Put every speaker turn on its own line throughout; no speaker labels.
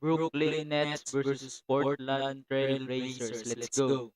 Brooklyn Nets versus Portland Trail Blazers. Let's go.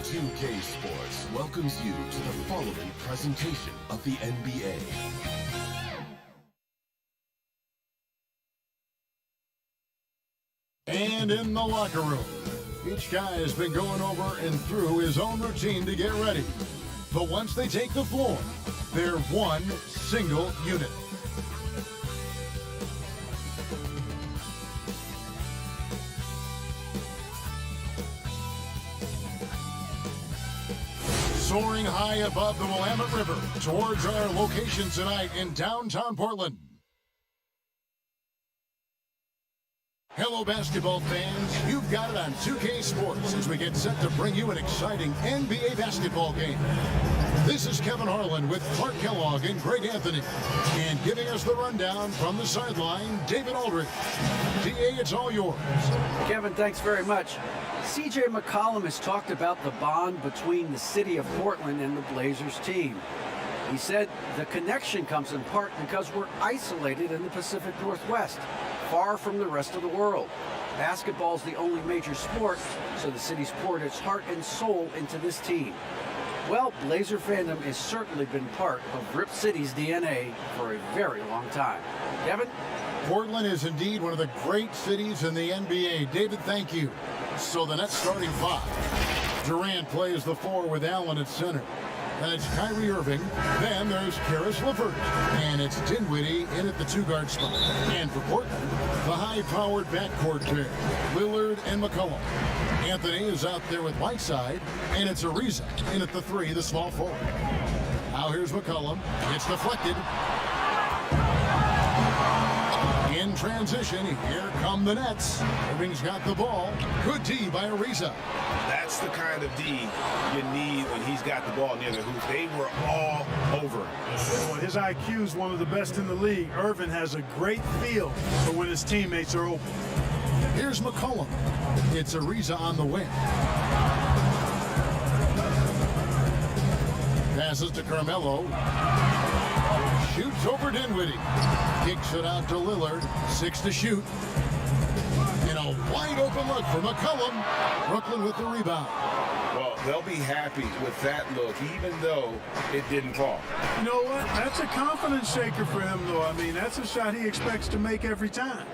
NBA2K Sports welcomes you to the following presentation of the NBA.
And in the locker room, each guy has been going over and through his own routine to get ready. But once they take the floor, they're one single unit. Soaring high above the Willamette River towards our location tonight in downtown Portland. Hello, basketball fans. You've got it on 2K Sports as we get set to bring you an exciting NBA basketball game. This is Kevin Harlan with Clark Kellogg and Greg Anthony. And giving us the rundown from the sideline, David Aldridge. DA, it's all yours.
Kevin, thanks very much. CJ McCollum has talked about the bond between the city of Portland and the Blazers team. He said the connection comes in part because we're isolated in the Pacific Northwest, far from the rest of the world. Basketball's the only major sport, so the city's poured its heart and soul into this team. Well, Blazer fandom has certainly been part of Rip City's DNA for a very long time. Kevin?
Portland is indeed one of the great cities in the NBA. David, thank you. So the Nets starting five. Durant plays the four with Allen at center. Then it's Kyrie Irving. Then there's Karis LeVert. And it's Dinwiddie in at the two-guard spot. And for Portland, the high-powered backcourt pair, Lillard and McCollum. Anthony is out there with Whiteside. And it's Ariza in at the three, the small forward. Now here's McCollum. It's deflected. In transition, here come the Nets. Irving's got the ball. Good D by Ariza.
That's the kind of D you need when he's got the ball near the hoop. They were all over him.
Well, his IQ is one of the best in the league. Irvin has a great feel for when his teammates are open.
Here's McCollum. It's Ariza on the wing. Passes to Carmelo. Shoots over Dinwiddie. Kicks it out to Lillard. 6 to shoot. And a wide open look for McCollum. Brooklyn with the rebound.
Well, they'll be happy with that look, even though it didn't fall.
You know what? That's a confidence shaker for him, though. I mean, that's a shot he expects to make every time.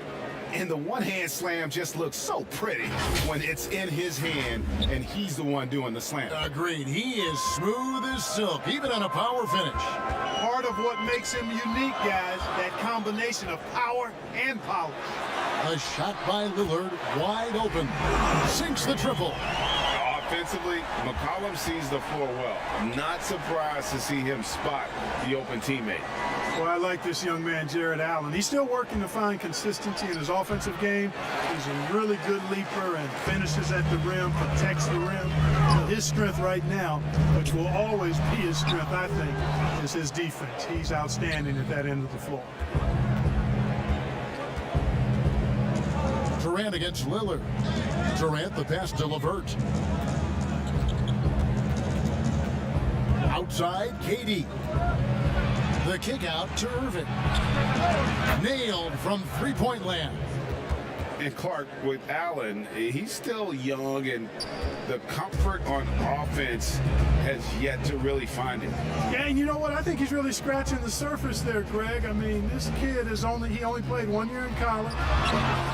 And the one-hand slam just looks so pretty when it's in his hand and he's the one doing the slam.
Agreed. He is smooth as silk, even on a power finish.
Part of what makes him unique, guys, that combination of power and polish.
A shot by Lillard, wide open. Sinks the triple.
Offensively, McCollum sees the floor well. Not surprised to see him spot the open teammate.
Well, I like this young man, Jared Allen. He's still working to find consistency in his offensive game. He's a really good leaper and finishes at the rim, protects the rim. So his strength right now, which will always be his strength, I think, is his defense. He's outstanding at that end of the floor.
Durant against Lillard. Durant the pass to LeVert. Outside, KD. The kick out to Irving. Nailed from three-point land.
And Clark, with Allen, he's still young, and the comfort on offense has yet to really find it.
Yeah, and you know what? I think he's really scratching the surface there, Greg. I mean, this kid is only played 1 year in college.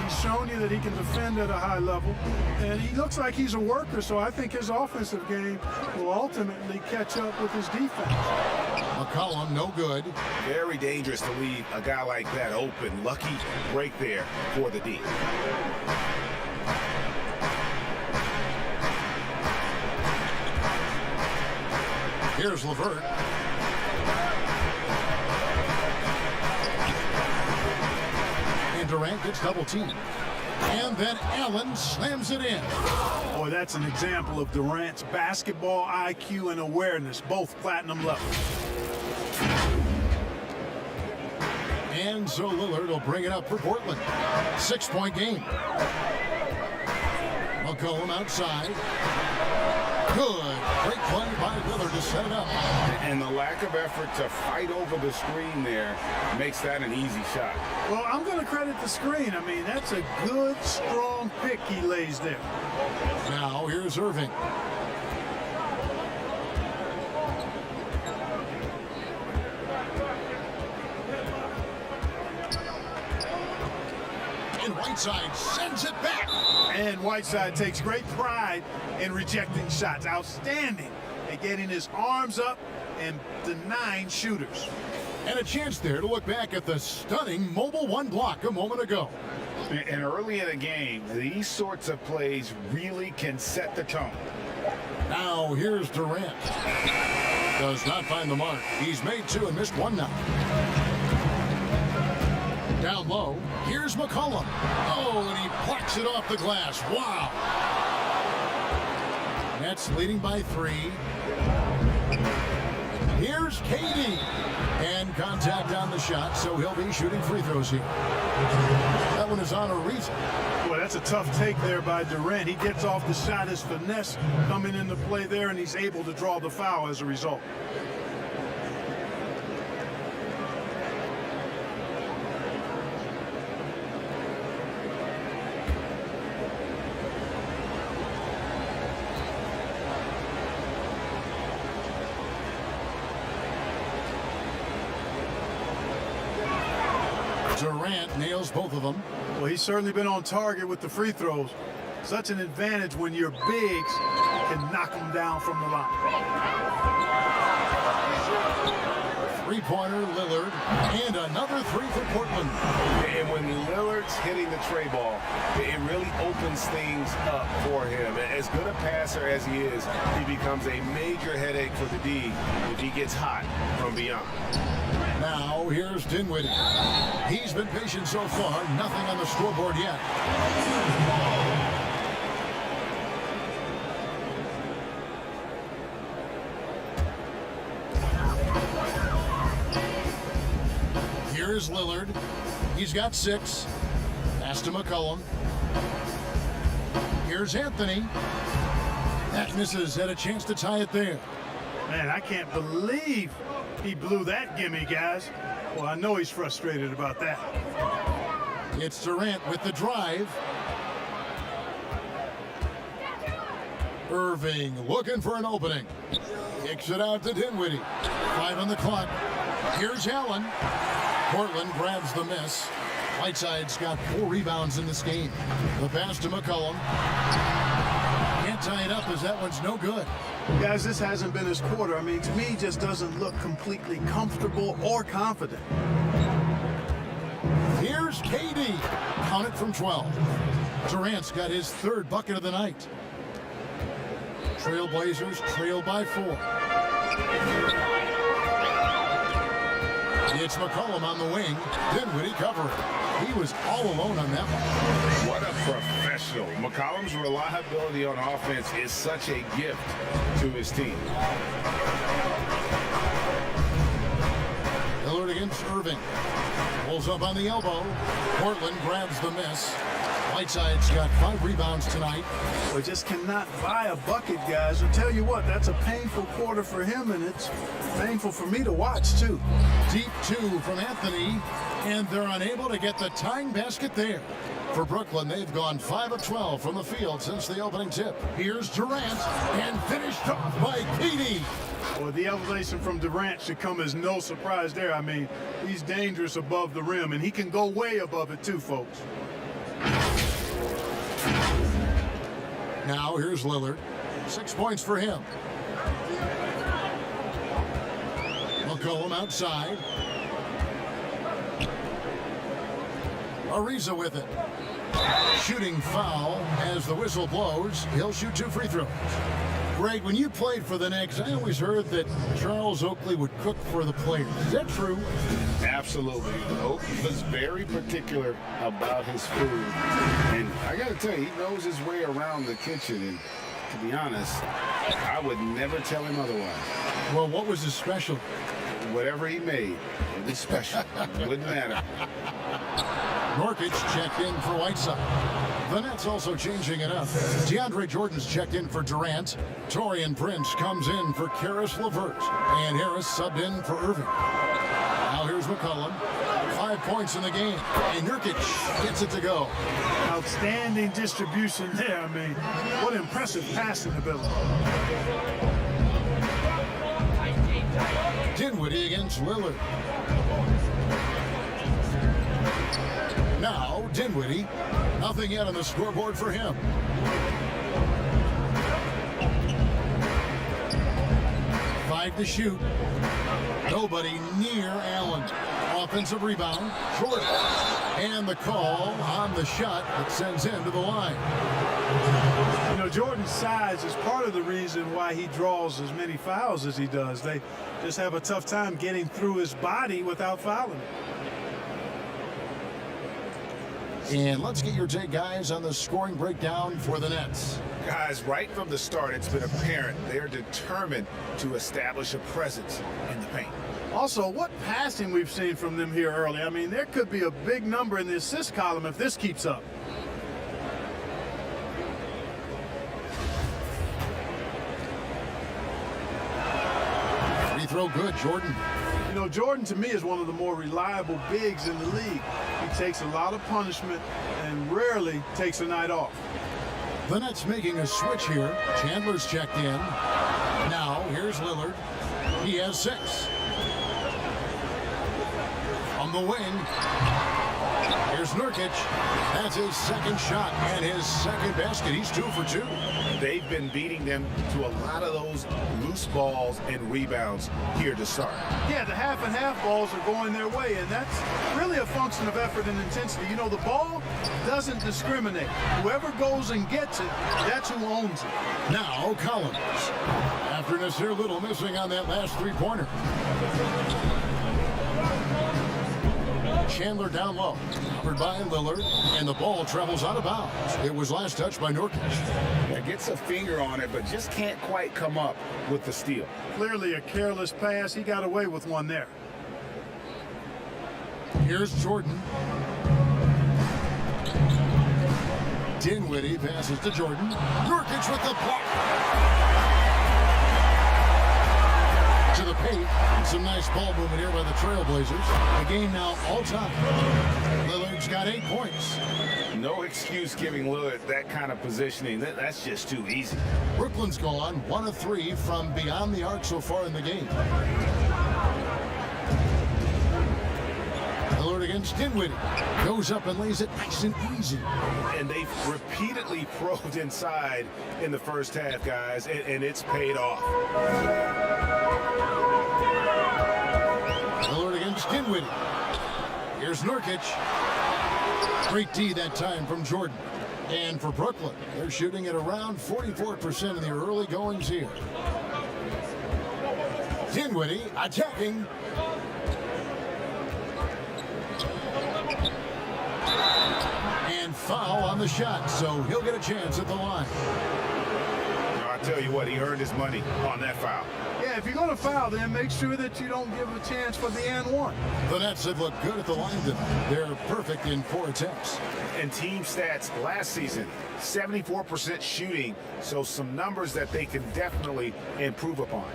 He's shown you that he can defend at a high level, and he looks like he's a worker, so I think his offensive game will ultimately catch up with his defense.
McCollum, no good.
Very dangerous to leave a guy like that open. Lucky break there for the D.
Here's LeVert. And Durant gets double teamed. And then Allen slams it in.
Boy, that's an example of Durant's basketball IQ and awareness, both platinum level.
And so Lillard will bring it up for Portland. 6-point game. McCollum outside. Good. Great play by Lillard to set it up.
And the lack of effort to fight over the screen there makes that an easy shot.
Well, I'm going to credit the screen. I mean, that's a good, strong pick he lays there.
Now here's Irving. And Whiteside sends it back.
And Whiteside takes great pride in rejecting shots. Outstanding at getting his arms up and denying shooters.
And a chance there to look back at the stunning mobile one block a moment ago.
And early in the game, these sorts of plays really can set the tone.
Now here's Durant. Does not find the mark. He's made two and missed one now. Down low, here's McCollum. Oh, and he plucks it off the glass. Wow. Nets leading by 3. Here's KD. And contact on the shot, so he'll be shooting free throws here. That one is on a reason.
Boy, that's a tough take there by Durant. He gets off the shot, his finesse coming into play there, and he's able to draw the foul as a result.
Durant nails both of them.
Well, he's certainly been on target with the free throws. Such an advantage when your bigs can knock them down from the line.
Three-pointer, Lillard, and another 3 for Portland.
And when Lillard's hitting the tray ball, it really opens things up for him. As good a passer as he is, he becomes a major headache for the D if he gets hot from beyond.
Now, here's Dinwiddie. He's been patient so far. Nothing on the scoreboard yet. Here's Lillard. He's got 6. Pass to McCollum. Here's Anthony. That misses. Had a chance to tie it there.
Man, I can't believe he blew that gimme, guys. Well, I know he's frustrated about that.
It's Durant with the drive. Irving looking for an opening. Kicks it out to Dinwiddie. 5 on the clock. Here's Allen. Portland grabs the miss. Whiteside's got 4 rebounds in this game. The pass to McCollum. Can't tie it up as that one's no good.
Guys, this hasn't been his quarter. I mean, to me, he just doesn't look completely comfortable or confident.
Here's KD. Count it from 12. Durant's got his 3rd bucket of the night. Trailblazers trail by 4. It's McCollum on the wing. Dinwiddie covering. He was all alone on that one.
What a professional. McCollum's reliability on offense is such a gift to his team.
Lillard against Irving. Pulls up on the elbow. Portland grabs the miss. Whiteside's got 5 rebounds tonight.
We just cannot buy a bucket, guys. I'll tell you what, that's a painful quarter for him, and it's painful for me to watch, too.
Deep 2 from Anthony, and they're unable to get the tying basket there. For Brooklyn, they've gone 5 of 12 from the field since the opening tip. Here's Durant, and finished off by KD.
Well, the elevation from Durant should come as no surprise there. I mean, he's dangerous above the rim, and he can go way above it, too, folks.
Now here's Lillard. 6 points for him. McCollum outside. Ariza with it. Shooting foul as the whistle blows. He'll shoot 2 free throws. Greg, when you played for the Knicks, I always heard that Charles Oakley would cook for the players. Is that true?
Absolutely. Oakley was very particular about his food. And I got to tell you, he knows his way around the kitchen. And to be honest, I would never tell him otherwise.
Well, what was his special?
Whatever he made, it was special. Wouldn't matter.
Norkic checked in for Whiteside. The Nets also changing it up. DeAndre Jordan's checked in for Durant. Taurean Prince comes in for Karis LeVert. And Harris subbed in for Irving. Now here's McCollum. 5 points in the game. And Nurkic gets it to go.
Outstanding distribution there. I mean, what impressive passing ability.
Dinwiddie against Lillard. Now, Dinwiddie. Nothing yet on the scoreboard for him. Five to shoot. Nobody near Allen. Offensive rebound. Jordan. And the call on the shot that sends him to the line.
You know, Jordan's size is part of the reason why he draws as many fouls as he does. They just have a tough time getting through his body without fouling.
And let's get your take, guys, on the scoring breakdown for the Nets.
Guys, right from the start, it's been apparent they're determined to establish a presence in the paint.
Also, what passing we've seen from them here early. I mean, there could be a big number in the assist column if this keeps up.
Free throw good, Jordan.
You know, Jordan, to me, is one of the more reliable bigs in the league. He takes a lot of punishment and rarely takes a night off.
The Nets making a switch here. Chandler's checked in. Now, here's Lillard. He has 6. On the wing, here's Nurkic. That's his second shot and his second basket. He's 2 for 2.
They've been beating them to a lot of those loose balls and rebounds here to start.
Yeah, the half and half balls are going their way, and that's really a function of effort and intensity. You know, the ball doesn't discriminate. Whoever goes and gets it, that's who owns it.
Now, Collins. After Nasir Little missing on that last three-pointer. Chandler down low, covered by Lillard, and the ball travels out of bounds. It was last touched by Nurkic.
Yeah, gets a finger on it, but just can't quite come up with the steal.
Clearly a careless pass. He got away with one there.
Here's Jordan. Dinwiddie passes to Jordan. Nurkic with the block. To the paint. Some nice ball movement here by the Trailblazers. The game now all time. Lillard's got 8 points.
No excuse giving Lillard that kind of positioning. That's just too easy.
Brooklyn's gone 1 of 3 from beyond the arc so far in the game. Lillard against Dinwiddie. Goes up and lays it nice and easy.
And they've repeatedly probed inside in the first half, guys, and it's paid off.
Lillard against Dinwiddie. Here's Nurkic. Great D that time from Jordan. And for Brooklyn, they're shooting at around 44% in the early goings here. Dinwiddie attacking. And foul on the shot, so he'll get a chance at the line.
I'll tell you what, he earned his money on that foul.
Yeah, if you're going to foul, then make sure that you don't give a chance for the and one.
The Nets have looked good at the line tonight. They're perfect in 4 attempts.
And team stats last season, 74% shooting, so some numbers that they can definitely improve upon.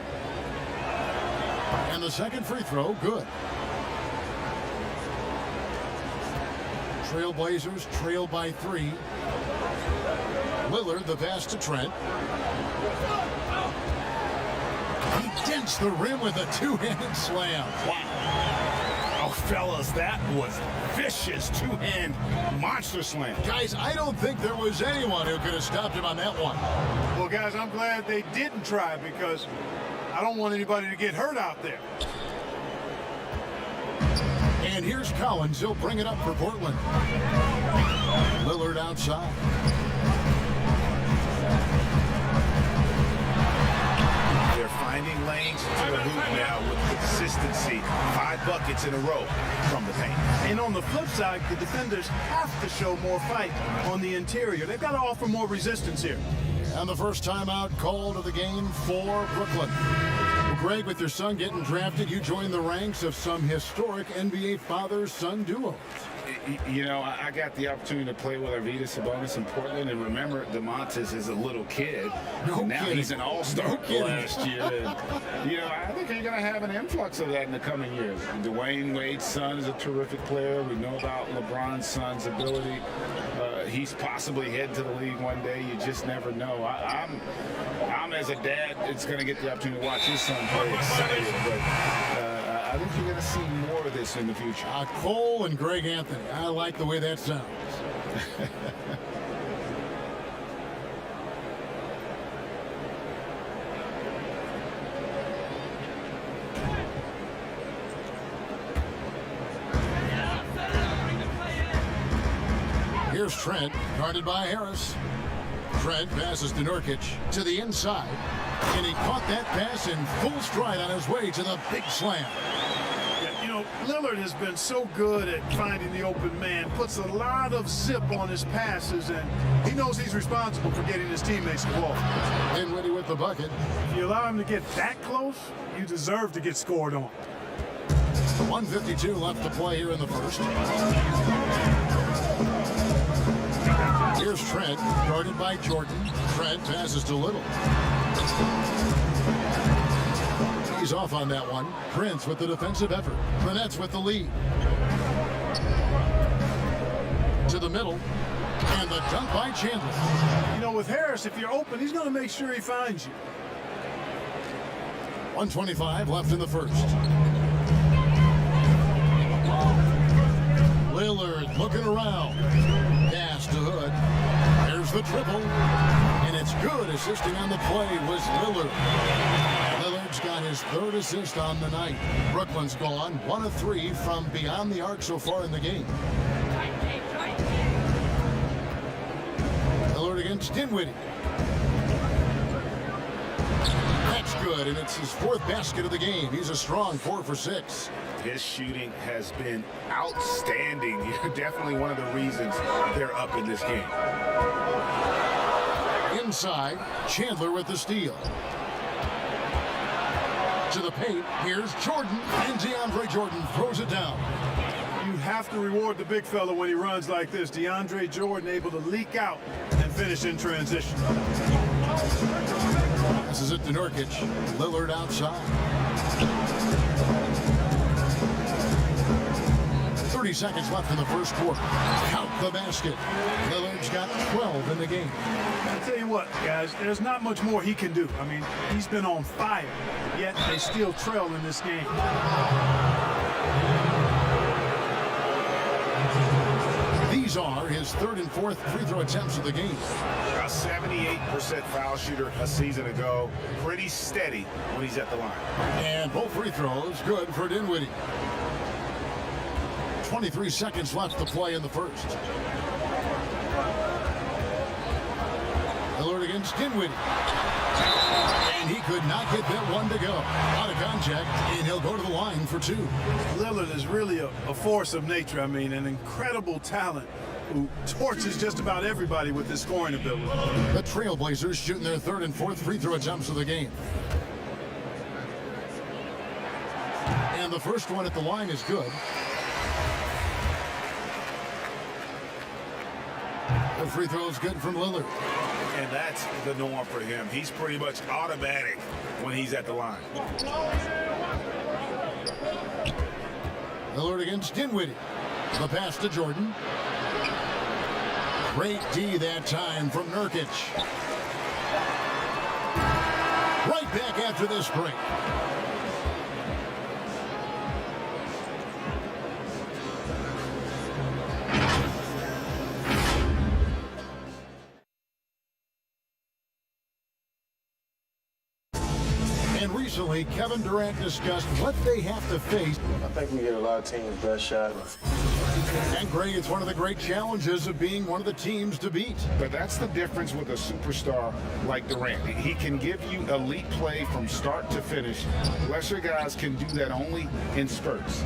And the second free throw, good. Trailblazers trail by 3. Lillard, the pass to Trent. He dents the rim with a 2-handed slam.
Wow. Oh, fellas, that was vicious 2-hand monster slam.
Guys, I don't think there was anyone who could have stopped him on that one.
Well, guys, I'm glad they didn't try because I don't want anybody to get hurt out there.
And here's Collins. He'll bring it up for Portland. Lillard outside.
They're finding lanes to the hoop now with consistency. 5 buckets in a row from the paint.
And on the flip side, the defenders have to show more fight on the interior. They've got to offer more resistance here.
And the first timeout called of the game for Brooklyn. Well, Greg, with your son getting drafted, you joined the ranks of some historic NBA father-son duos.
You know, I got the opportunity to play with Arvydas Sabonis in Portland, and remember, DeMontis is a little kid. Now he's an all-star last year. And, you know, I think you're going to have an influx of that in the coming years. Dwayne Wade's son is a terrific player. We know about LeBron's son's ability. He's possibly heading to the league one day. You just never know. I'm as a dad, it's going to get the opportunity to watch his son play excited, but I think you're going to see more of this in the future.
Cole and Greg Anthony. I like the way that sounds. Here's Trent, guarded by Harris. Trent passes to Nurkic to the inside, and he caught that pass in full stride on his way to the big slam.
Yeah, you know, Lillard has been so good at finding the open man, puts a lot of zip on his passes, and he knows he's responsible for getting his teammates the ball.
Dinwiddie with the bucket.
If you allow him to get that close, you deserve to get scored on.
1:52 left to play here in the first. Here's Trent, guarded by Jordan. Trent passes to Little. He's off on that one. Prince with the defensive effort. The Nets with the lead. To the middle. And the dunk by Chandler.
You know, with Harris, if you're open, he's going to make sure he finds you.
1:25 left in the first. Lillard looking around. Pass to Hood. There's the triple. And it's good. Assisting on the play was Lillard. Lillard's got his 3rd assist on the night. Brooklyn's gone 1 of 3 from beyond the arc so far in the game. Lillard against Dinwiddie. That's good, and it's his 4th basket of the game. He's a strong 4 for 6.
His shooting has been outstanding. Definitely one of the reasons they're up in this game.
Inside, Chandler with the steal. To the paint, here's Jordan, and DeAndre Jordan throws it down.
You have to reward the big fella when he runs like this. DeAndre Jordan able to leak out and finish in transition.
Passes it to Nurkic. Lillard outside. 30 seconds left in the first quarter. Count the basket. Lillard's got 12 in the game.
I'll tell you what, guys, there's not much more he can do. I mean, he's been on fire, yet they still trail in this game.
These are his 3rd and 4th free throw attempts of the game.
A 78% foul shooter a season ago. Pretty steady when he's at the line.
And both free throws good for Dinwiddie. 23 seconds left to play in the first. Lillard against Dinwiddie. And he could not get that one to go. Out of contact, and he'll go to the line for 2.
Lillard is really a force of nature. I mean, an incredible talent who torches just about everybody with his scoring ability.
The Trailblazers shooting their 3rd and 4th free throw attempts of the game. And the first one at the line is good. The free throw is good from Lillard.
And that's the norm for him. He's pretty much automatic when he's at the line.
Lillard against Dinwiddie. The pass to Jordan. Great D that time from Nurkic. Right back after this break. recently, Kevin Durant discussed what they have to face.
I think we get a lot of teams' best shot.
And Greg, it's one of the great challenges of being one of the teams to beat.
But that's the difference with a superstar like Durant. He can give you elite play from start to finish. Lesser guys can do that only in spurts.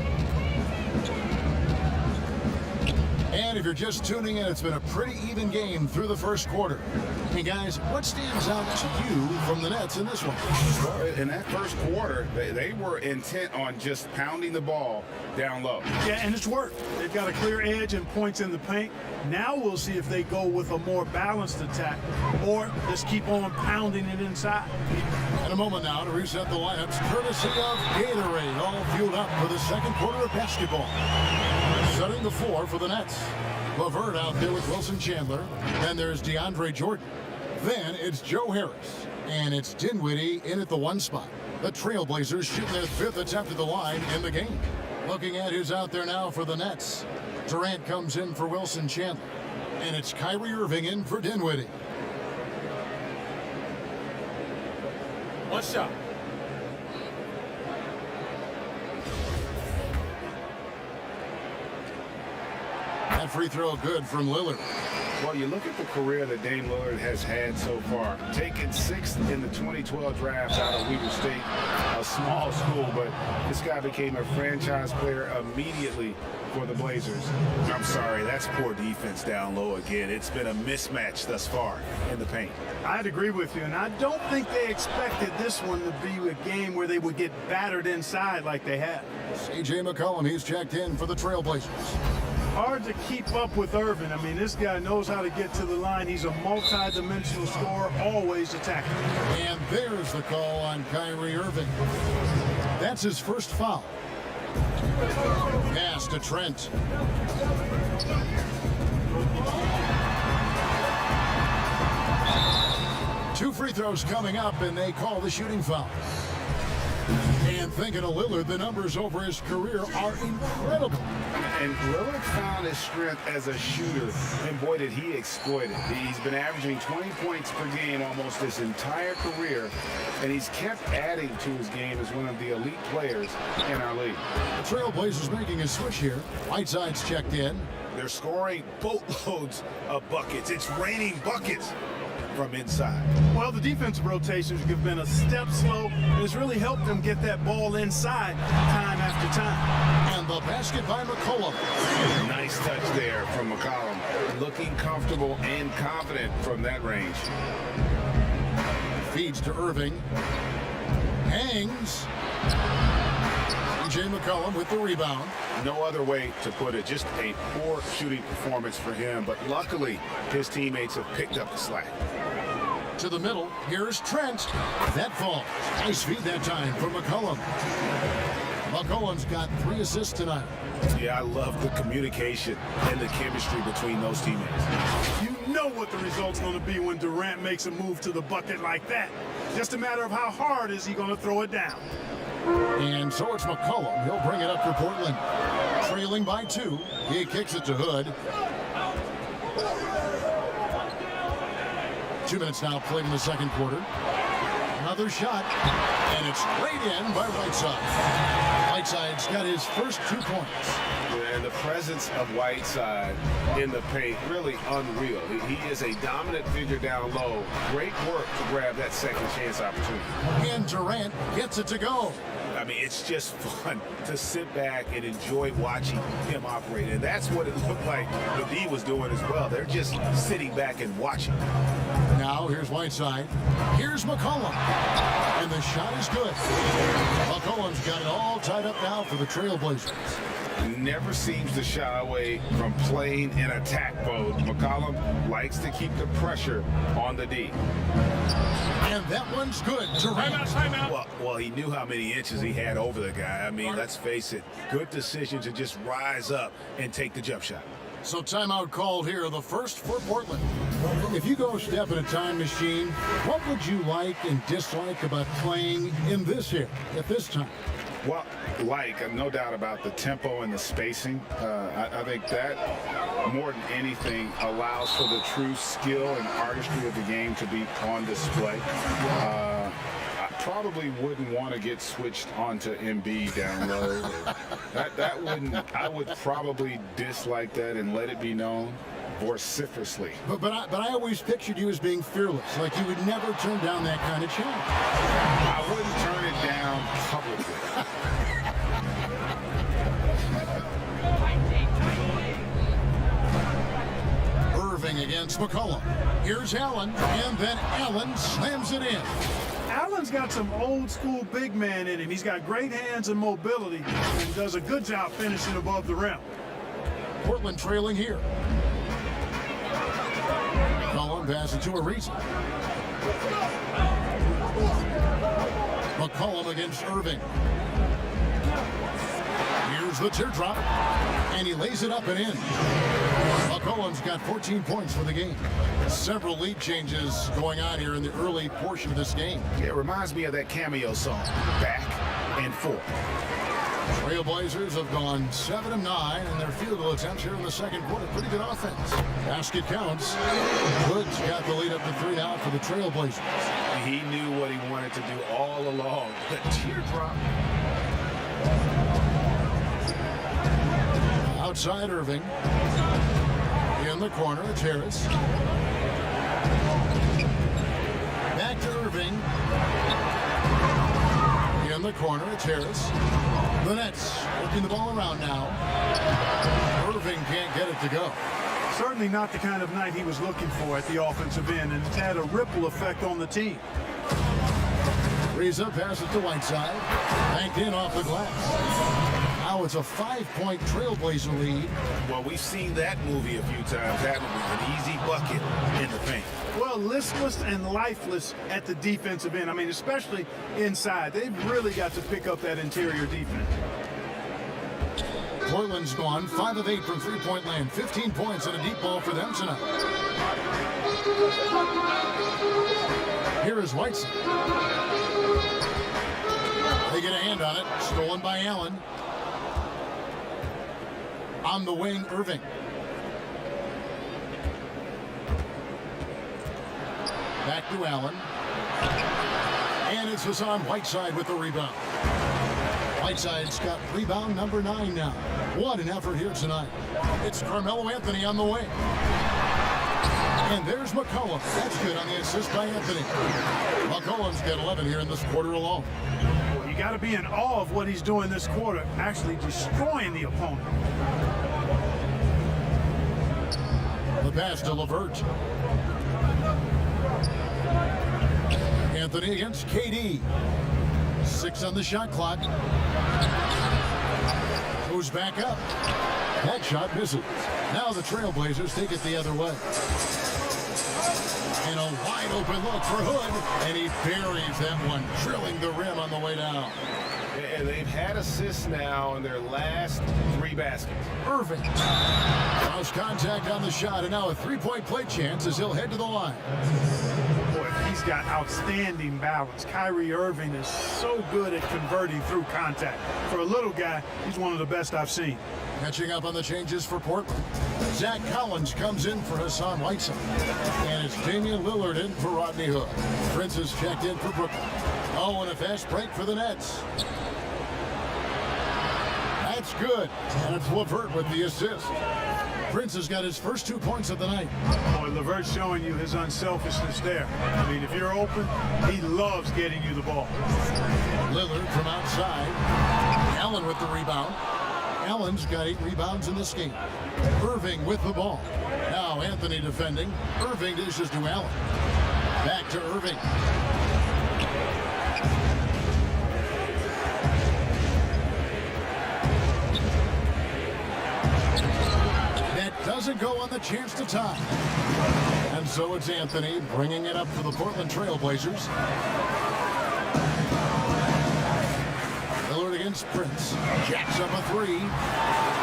And if you're just tuning in, it's been a pretty even game through the first quarter. Hey guys, what stands out to you from the Nets in this one?
Well, in that first quarter, they were intent on just pounding the ball down low.
Yeah, and it's worked. They've got a clear edge and points in the paint. Now we'll see if they go with a more balanced attack or just keep on pounding it inside.
In a moment now to reset the lineups, courtesy of Gatorade, all fueled up for the second quarter of basketball. Setting the floor for the Nets. LeVert out there with Wilson Chandler. Then there's DeAndre Jordan. Then it's Joe Harris. And it's Dinwiddie in at the 1 spot. The Trailblazers shooting their 5th attempt at the line in the game. Looking at who's out there now for the Nets. Durant comes in for Wilson Chandler. And it's Kyrie Irving in for Dinwiddie.
One shot.
That free throw good from Lillard.
Well, you look at the career that Dame Lillard has had so far. Taken 6th in the 2012 draft out of Weber State, a small school, but this guy became a franchise player immediately for the Blazers.
I'm sorry, that's poor defense down low again. It's been a mismatch thus far in the paint.
I'd agree with you, and I don't think they expected this one to be a game where they would get battered inside like they have.
C.J. McCollum, he's checked in for the Trailblazers.
Hard to keep up with Irvin. I mean, this guy knows how to get to the line. He's a multi-dimensional scorer, always attacking.
And there's the call on Kyrie Irving. That's his first foul. Pass to Trent. Two free throws coming up, and they call the shooting foul. And thinking of Lillard, the numbers over his career are incredible.
And Lillard found his strength as a shooter, and boy, did he exploit it. He's been averaging 20 points per game almost his entire career, and he's kept adding to his game as one of the elite players in our league.
The Trailblazers making a switch here. Whiteside's checked in.
They're scoring boatloads of buckets. It's raining buckets from inside.
Well, the defensive rotations have been a step slow, and it's really helped them get that ball inside time after time.
And the basket by McCollum.
Nice touch there from McCollum. Looking comfortable and confident from that range.
Feeds to Irving. Hangs. C.J. McCollum with the rebound.
No other way to put it. Just a poor shooting performance for him, but luckily his teammates have picked up the slack.
To the middle, here's Trent. That falls. Nice feed that time for McCollum. McCollum's got 3 assists tonight.
Yeah, I love the communication and the chemistry between those teammates.
You know what the result's going to be when Durant makes a move to the bucket like that. Just a matter of how hard is he going to throw it down.
And so it's McCollum. He'll bring it up for Portland. Trailing by 2. He kicks it to Hood. 2 minutes now played in the second quarter. Another shot, and it's laid in by Whiteside. Whiteside's got his first 2 points.
And the presence of Whiteside in the paint, really unreal. He is a dominant figure down low. Great work to grab that second chance opportunity.
And Durant gets it to go.
I mean, it's just fun to sit back and enjoy watching him operate. And that's what it looked like the D was doing as well. They're just sitting back and watching.
Now here's Whiteside. Here's McCollum. And the shot is good. McCollum's got it all tied up now for the Trailblazers.
Never seems to shy away from playing in attack mode. McCollum likes to keep the pressure on the D.
And that one's good. Durant.
Timeout.
Well, he knew how many inches he had over the guy. I mean, let's face it, good decision to just rise up and take the jump shot.
So timeout called here, the first for Portland. If you go step in a time machine, what would you like and dislike about playing in this here at this time?
Well, no doubt about the tempo and the spacing. I think that, more than anything, allows for the true skill and artistry of the game to be on display. probably wouldn't want to get switched onto MB down low. that wouldn't. I would probably dislike that and let it be known vociferously.
But I always pictured you as being fearless, like you would never turn down that kind of challenge.
I wouldn't turn it down publicly.
Irving against McCollum. Here's Allen, and then Allen slams it in.
Allen's got some old school big man in him. He's got great hands and mobility and does a good job finishing above the rim.
Portland trailing here. McCollum passes to Ariza. McCollum against Irving. Here's the teardrop, and he lays it up and in. McCollum's got 14 points for the game. Several lead changes going on here in the early portion of this game.
It reminds me of that cameo song, Back and Forth.
Trailblazers have gone 7 of 9 in their field goal attempts here in the second quarter. Pretty good offense. Basket counts. Hood's got the lead up to 3 now for the Trailblazers.
He knew what he wanted to do all along. The teardrop.
Outside Irving. In the corner, it's Harris. Back to Irving. In the corner, it's Harris. The Nets working the ball around now. Irving can't get it to go.
Certainly not the kind of night he was looking for at the offensive end, and it's had a ripple effect on the team.
Ariza passes to Whiteside. Banked in off the glass. Now it's a 5-point Trailblazer lead.
Well, we've seen that movie a few times, haven't we? An easy bucket in the paint.
Well, listless and lifeless at the defensive end. I mean, especially inside. They've really got to pick up that interior defense.
Portland's gone 5 of 8 from three-point land. 15 points and a deep ball for them tonight. Here is Whiteside. They get a hand on it. Stolen by Allen. On the wing, Irving. Back to Allen. And it's Hassan Whiteside with the rebound. Whiteside's got rebound number 9 now. What an effort here tonight. It's Carmelo Anthony on the wing. And there's McCollum. That's good on the assist by Anthony. McCollum's got 11 here in this quarter alone.
You got to be in awe of what he's doing this quarter, actually destroying the opponent.
The pass to LeVert. Anthony against KD. 6 on the shot clock. Goes back up. That shot misses. Now the Trailblazers take it the other way. And a wide open look for Hood. And he buries that one, drilling the rim on the way down.
And they've had assists now in their last 3 baskets.
Irving. Cross contact on the shot, and now a 3-point play chance as he'll head to the line.
Boy, he's got outstanding balance. Kyrie Irving is so good at converting through contact. For a little guy, he's one of the best I've seen.
Catching up on the changes for Portland. Zach Collins comes in for Hassan Whiteside. And it's Damian Lillard in for Rodney Hood. Prince is checked in for Brooklyn. Oh, and a fast break for the Nets. That's good. And it's LeVert with the assist. Prince has got his first 2 points of the night.
Boy, LeVert's showing you his unselfishness there. I mean, if you're open, he loves getting you the ball.
Lillard from outside. Allen with the rebound. Allen's got 8 rebounds in this game. Irving with the ball. Now Anthony defending. Irving dishes to Allen. Back to Irving. That doesn't go on the chance to tie. And so it's Anthony bringing it up for the Portland Trailblazers. Lillard against Prince. Jacks up a three.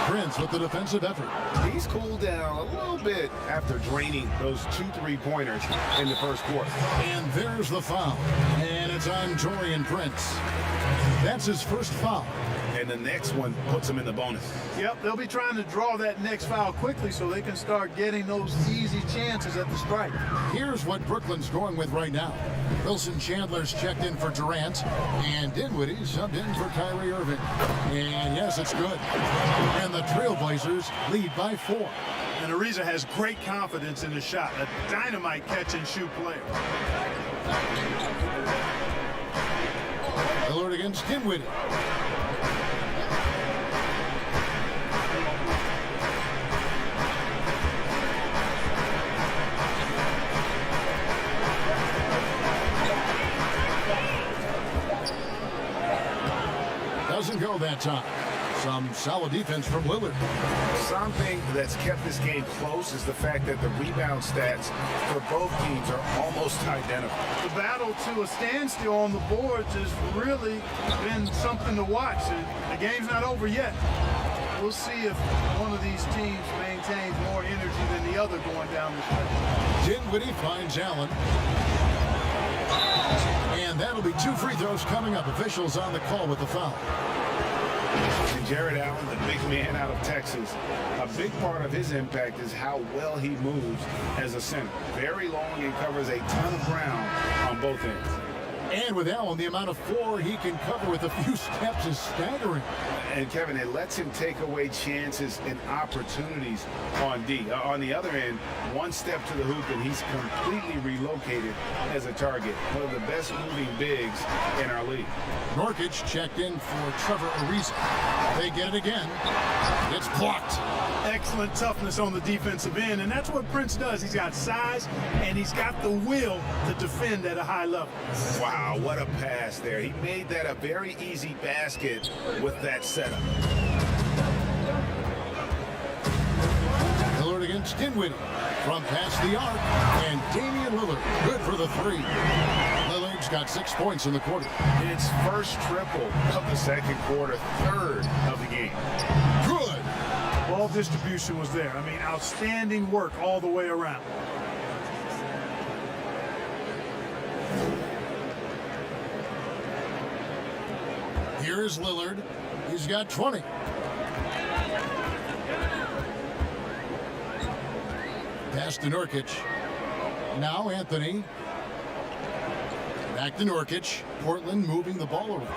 Prince with the defensive effort.
He's cooled down a little bit after draining those 2 3-pointers in the first quarter.
And there's the foul. And it's on Taurean Prince. That's his first foul.
And the next one puts him in the bonus.
Yep, they'll be trying to draw that next foul quickly so they can start getting those easy chances at the strike.
Here's what Brooklyn's going with right now. Wilson Chandler's checked in for Durant, and Dinwiddie subbed in for Kyrie Irving. And yes, it's good. And the Trailblazers lead by 4.
And Ariza has great confidence in his shot, a dynamite catch-and-shoot player.
Lillard against Dinwiddie. Doesn't go that time. Some solid defense from Lillard.
Something that's kept this game close is the fact that the rebound stats for both teams are almost identical.
The battle to a standstill on the boards has really been something to watch. And the game's not over yet. We'll see if one of these teams maintains more energy than the other going down the stretch.
Dinwiddie finds Allen. And that'll be 2 free throws coming up. Officials on the call with the foul.
And Jared Allen, the big man out of Texas, a big part of his impact is how well he moves as a center. Very long and covers a ton of ground on both ends.
And with Allen, the amount of floor he can cover with a few steps is staggering.
And Kevin, it lets him take away chances and opportunities on D. On the other end, one step to the hoop and he's completely relocated as a target. One of the best moving bigs in our league.
Nurkic checked in for Trevor Ariza. They get it again. It's blocked.
Excellent toughness on the defensive end, and that's what Prince does. He's got size, and he's got the will to defend at a high level.
Wow, what a pass there. He made that a very easy basket with that setup.
Lillard against Dinwiddie from past the arc, and Damian Lillard good for the 3. Lillard's got 6 points in the quarter.
It's first triple of the second quarter, third of the game.
Good.
Ball distribution was there. I mean, outstanding work all the way around.
Here's Lillard. He's got 20. Pass to Nurkic. Now Anthony. Back to Nurkic. Portland moving the ball around.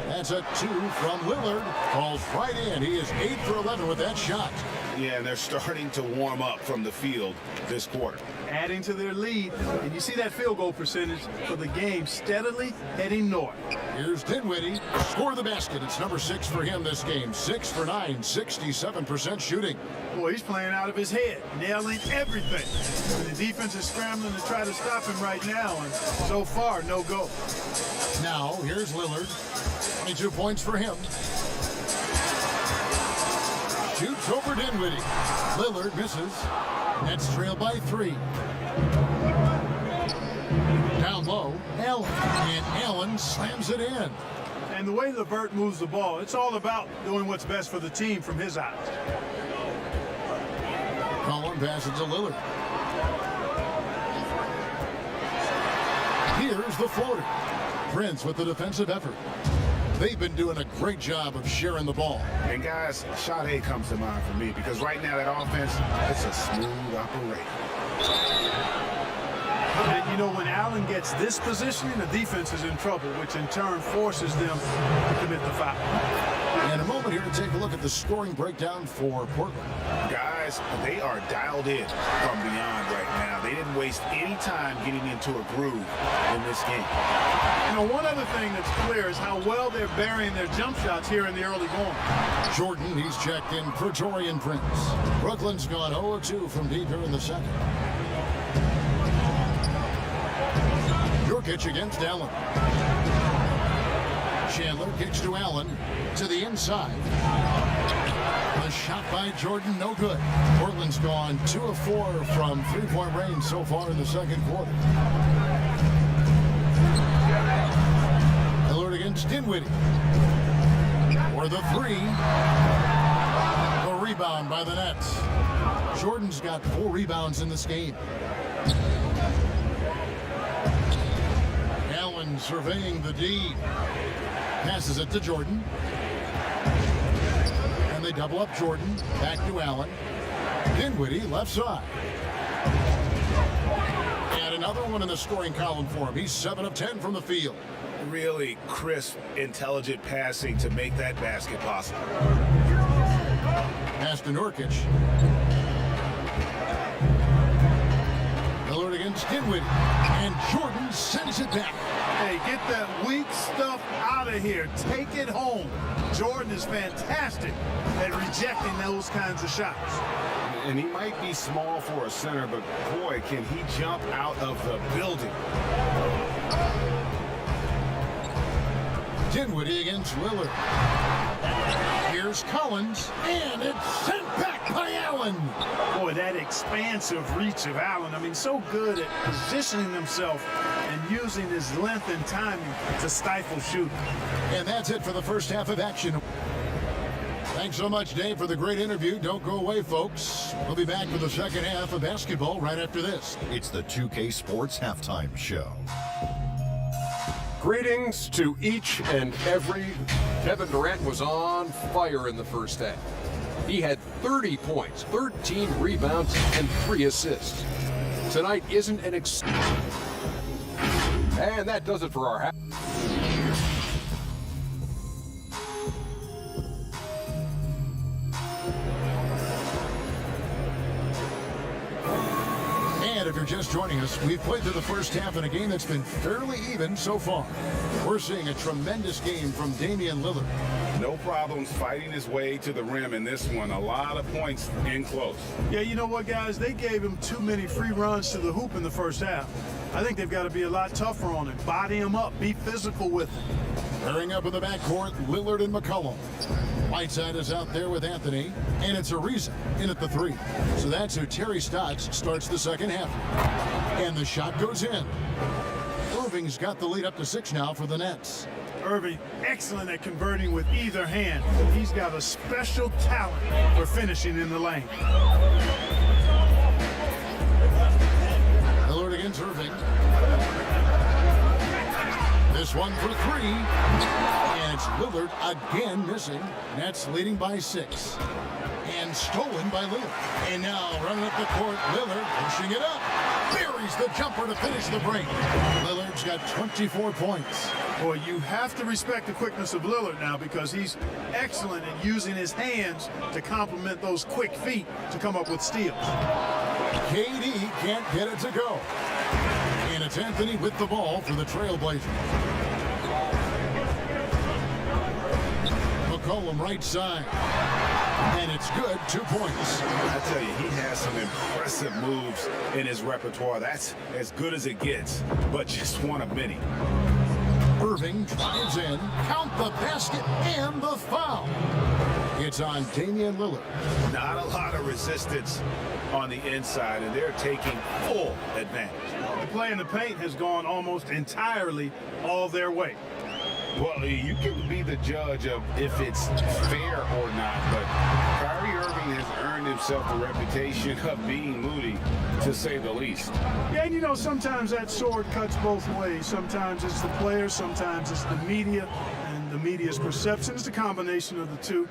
That's a 2 from Lillard. Falls right in. He is 8 for 11 with that shot.
Yeah, and they're starting to warm up from the field this quarter.
Adding to their lead, and you see that field goal percentage for the game steadily heading north.
Here's Dinwiddie. Score the basket. It's number 6 for him this game. 6 for 9, 67% shooting.
Boy, he's playing out of his head, nailing everything. And the defense is scrambling to try to stop him right now, and so far, no go.
Now, here's Lillard. 22 points for him. Shoots over Dinwiddie. Lillard misses. Nets trail by 3. Down low, Allen. And Allen slams it in.
And the way LeVert moves the ball, it's all about doing what's best for the team from his eyes.
Collin passes to Lillard. Here's the floater. Prince with the defensive effort. They've been doing a great job of sharing the ball.
And guys, shot A comes to mind for me because right now that offense, it's a smooth operation.
And you know, when Allen gets this positioning, the defense is in trouble, which in turn forces them to commit the foul.
In a moment here to take a look at the scoring breakdown for Portland.
Guys, they are dialed in from beyond right now. They didn't waste any time getting into a groove in this game.
You know, one other thing that's clear is how well they're burying their jump shots here in the early going.
Jordan, he's checked in for Taurean Prince. Brooklyn's gone 0-2 from deep here in the second. Nurkic against Allen. Chandler kicks to Allen to the inside. A shot by Jordan, no good. Portland's gone 2 of 4 from 3-point range so far in the second quarter. Lillard against against Dinwiddie. For the three. The rebound by the Nets. Jordan's got 4 rebounds in this game. Allen surveying the D. Passes it to Jordan. And they double up Jordan. Back to Allen. Dinwiddie left side. And another one in the scoring column for him. He's 7 of 10 from the field.
Really crisp, intelligent passing to make that basket possible.
Pass to Nurkic. Lillard against Dinwiddie. And Jordan sends it back.
Hey, get that weak stuff out of here. Take it home. Jordan is fantastic at rejecting those kinds of shots.
And he might be small for a center, but boy, can he jump out of the building.
Dinwiddie against Lillard. Here's Collins, and it's sent back by Allen.
Boy, that expansive reach of Allen. I mean, so good at positioning himself and using his length and timing to stifle shooting.
And that's it for the first half of action. Thanks so much, Dave, for the great interview. Don't go away, folks. We'll be back for the second half of basketball right after this.
It's the 2K Sports Halftime Show.
Greetings to each and every. Kevin Durant was on fire in the first half. He had 30 points, 13 rebounds, and 3 assists. Tonight isn't an and that does it for our half.
And if you're just joining us, we've played through the first half in a game that's been fairly even so far. We're seeing a tremendous game from Damian Lillard.
No problems fighting his way to the rim in this one. A lot of points in close.
Yeah, you know what, guys? They gave him too many free runs to the hoop in the first half. I think they've got to be a lot tougher on him. Body him up. Be physical with him.
Pairing up in the backcourt, Lillard and McCollum. Whiteside is out there with Anthony, and it's Ariza in at the 3. So that's who Terry Stotts starts the second half. And the shot goes in. Irving's got the lead up to 6 now for the Nets.
Irving, excellent at converting with either hand. He's got a special talent for finishing in the lane.
Lillard against Irving. This one for 3. And it's Lillard again missing. Nets leading by 6. And stolen by Lillard. And now running up the court, Lillard pushing it up. Buries the jumper to finish the break. Lillard's got 24 points.
Boy, you have to respect the quickness of Lillard now because he's excellent at using his hands to complement those quick feet to come up with steals.
KD can't get it to go. And it's Anthony with the ball for the Trailblazers. McCollum right side. And it's good, 2 points.
I tell you, he has some impressive moves in his repertoire. That's as good as it gets, but just one of many.
Irving drives in, count the basket and the foul. It's on Damian Lillard.
Not a lot of resistance on the inside, and they're taking full advantage.
The play in the paint has gone almost entirely all their way.
Well, you can be the judge of if it's fair or not, but Kyrie Irving has earned himself the reputation of being moody, to say the least.
Yeah, and you know, sometimes that sword cuts both ways. Sometimes it's the players, sometimes it's the media, and the media's perception. It's a combination of the two.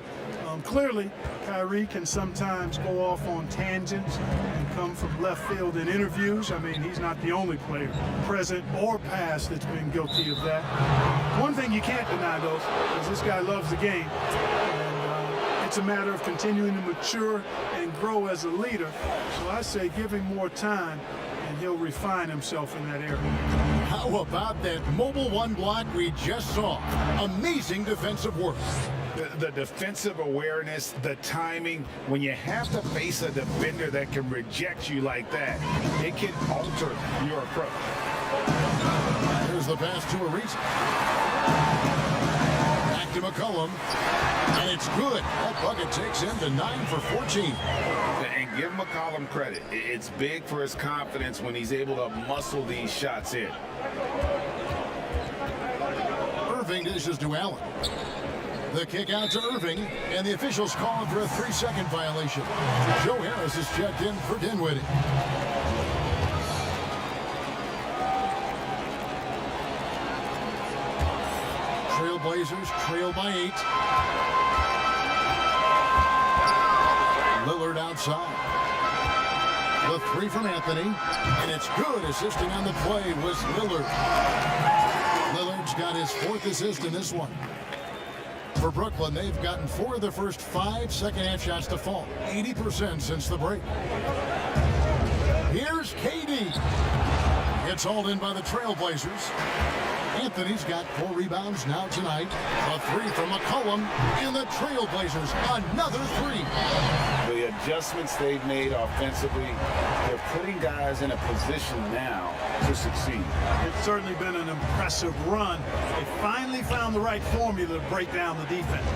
Clearly, Kyrie can sometimes go off on tangents and come from left field in interviews. I mean, he's not the only player, present or past, that's been guilty of that. One thing you can't deny, though, is this guy loves the game. And it's a matter of continuing to mature and grow as a leader. So I say give him more time, and he'll refine himself in that area.
How about that mobile 1 block we just saw? Amazing defensive work.
The defensive awareness, the timing, when you have to face a defender that can reject you like that, it can alter your approach.
Here's the pass to Ariza. Back to McCollum. And it's good. That bucket takes him to 9 for 14.
And give McCollum credit. It's big for his confidence when he's able to muscle these shots in.
Irving dishes to Allen. The kick out to Irving, and the officials calling for a 3-second violation. Joe Harris is checked in for Dinwiddie. Trailblazers trail by 8. Lillard outside. The 3 from Anthony, and it's good. Assisting on the play was Lillard. Lillard's got his 4th assist in this one. For Brooklyn, they've gotten 4 of their first 5 second-half shots to fall. 80% since the break. Here's KD. It's hauled in by the Trailblazers. Anthony's got 4 rebounds now tonight. A 3 from McCollum, and the Trailblazers another 3.
The adjustments they've made offensively, they're putting guys in a position now to succeed.
It's certainly been an impressive run. They finally found the right formula to break down the defense.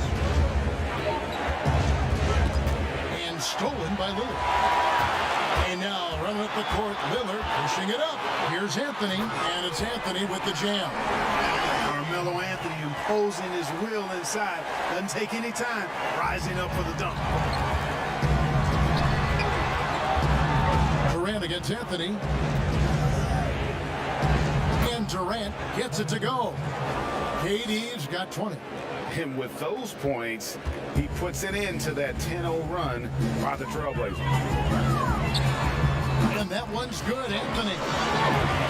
And stolen by Lillard. And now running up the court, Lillard pushing it up. Here's Anthony, and it's Anthony with the jam.
Carmelo Anthony imposing his will inside. Doesn't take any time, rising up for the dunk.
Durant against Anthony. And Durant gets it to go. KD's got 20.
And with those points, he puts an end to that 10-0 run by the Trailblazers.
And that one's good, Anthony.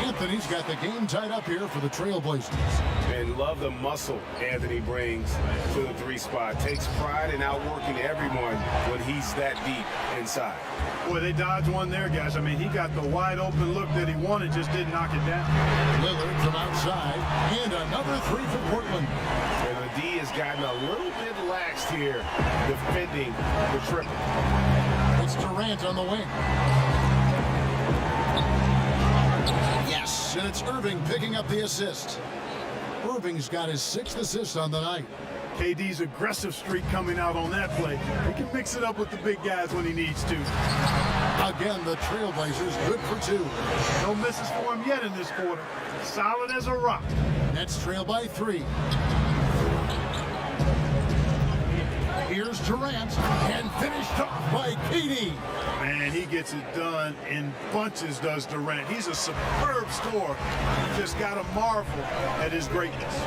Anthony's got the game tied up here for the Trailblazers.
And love the muscle Anthony brings to the 3 spot. Takes pride in outworking everyone when he's that deep inside.
Boy, they dodged one there, guys. I mean, he got the wide open look that he wanted, just didn't knock it down.
Lillard from outside, and another 3 for Portland.
And the D has gotten a little bit laxed here, defending the triple.
It's Durant on the wing. Yes, and it's Irving picking up the assist. Irving's got his 6th assist on the night.
KD's aggressive streak coming out on that play. He can mix it up with the big guys when he needs to.
Again, the Trailblazers good for 2.
No misses for him yet in this quarter. Solid as a rock.
Nets trail by 3. Here's Durant, and finished off by KD.
Man, he gets it done in bunches, does Durant. He's a superb scorer. You just got to marvel at his greatness.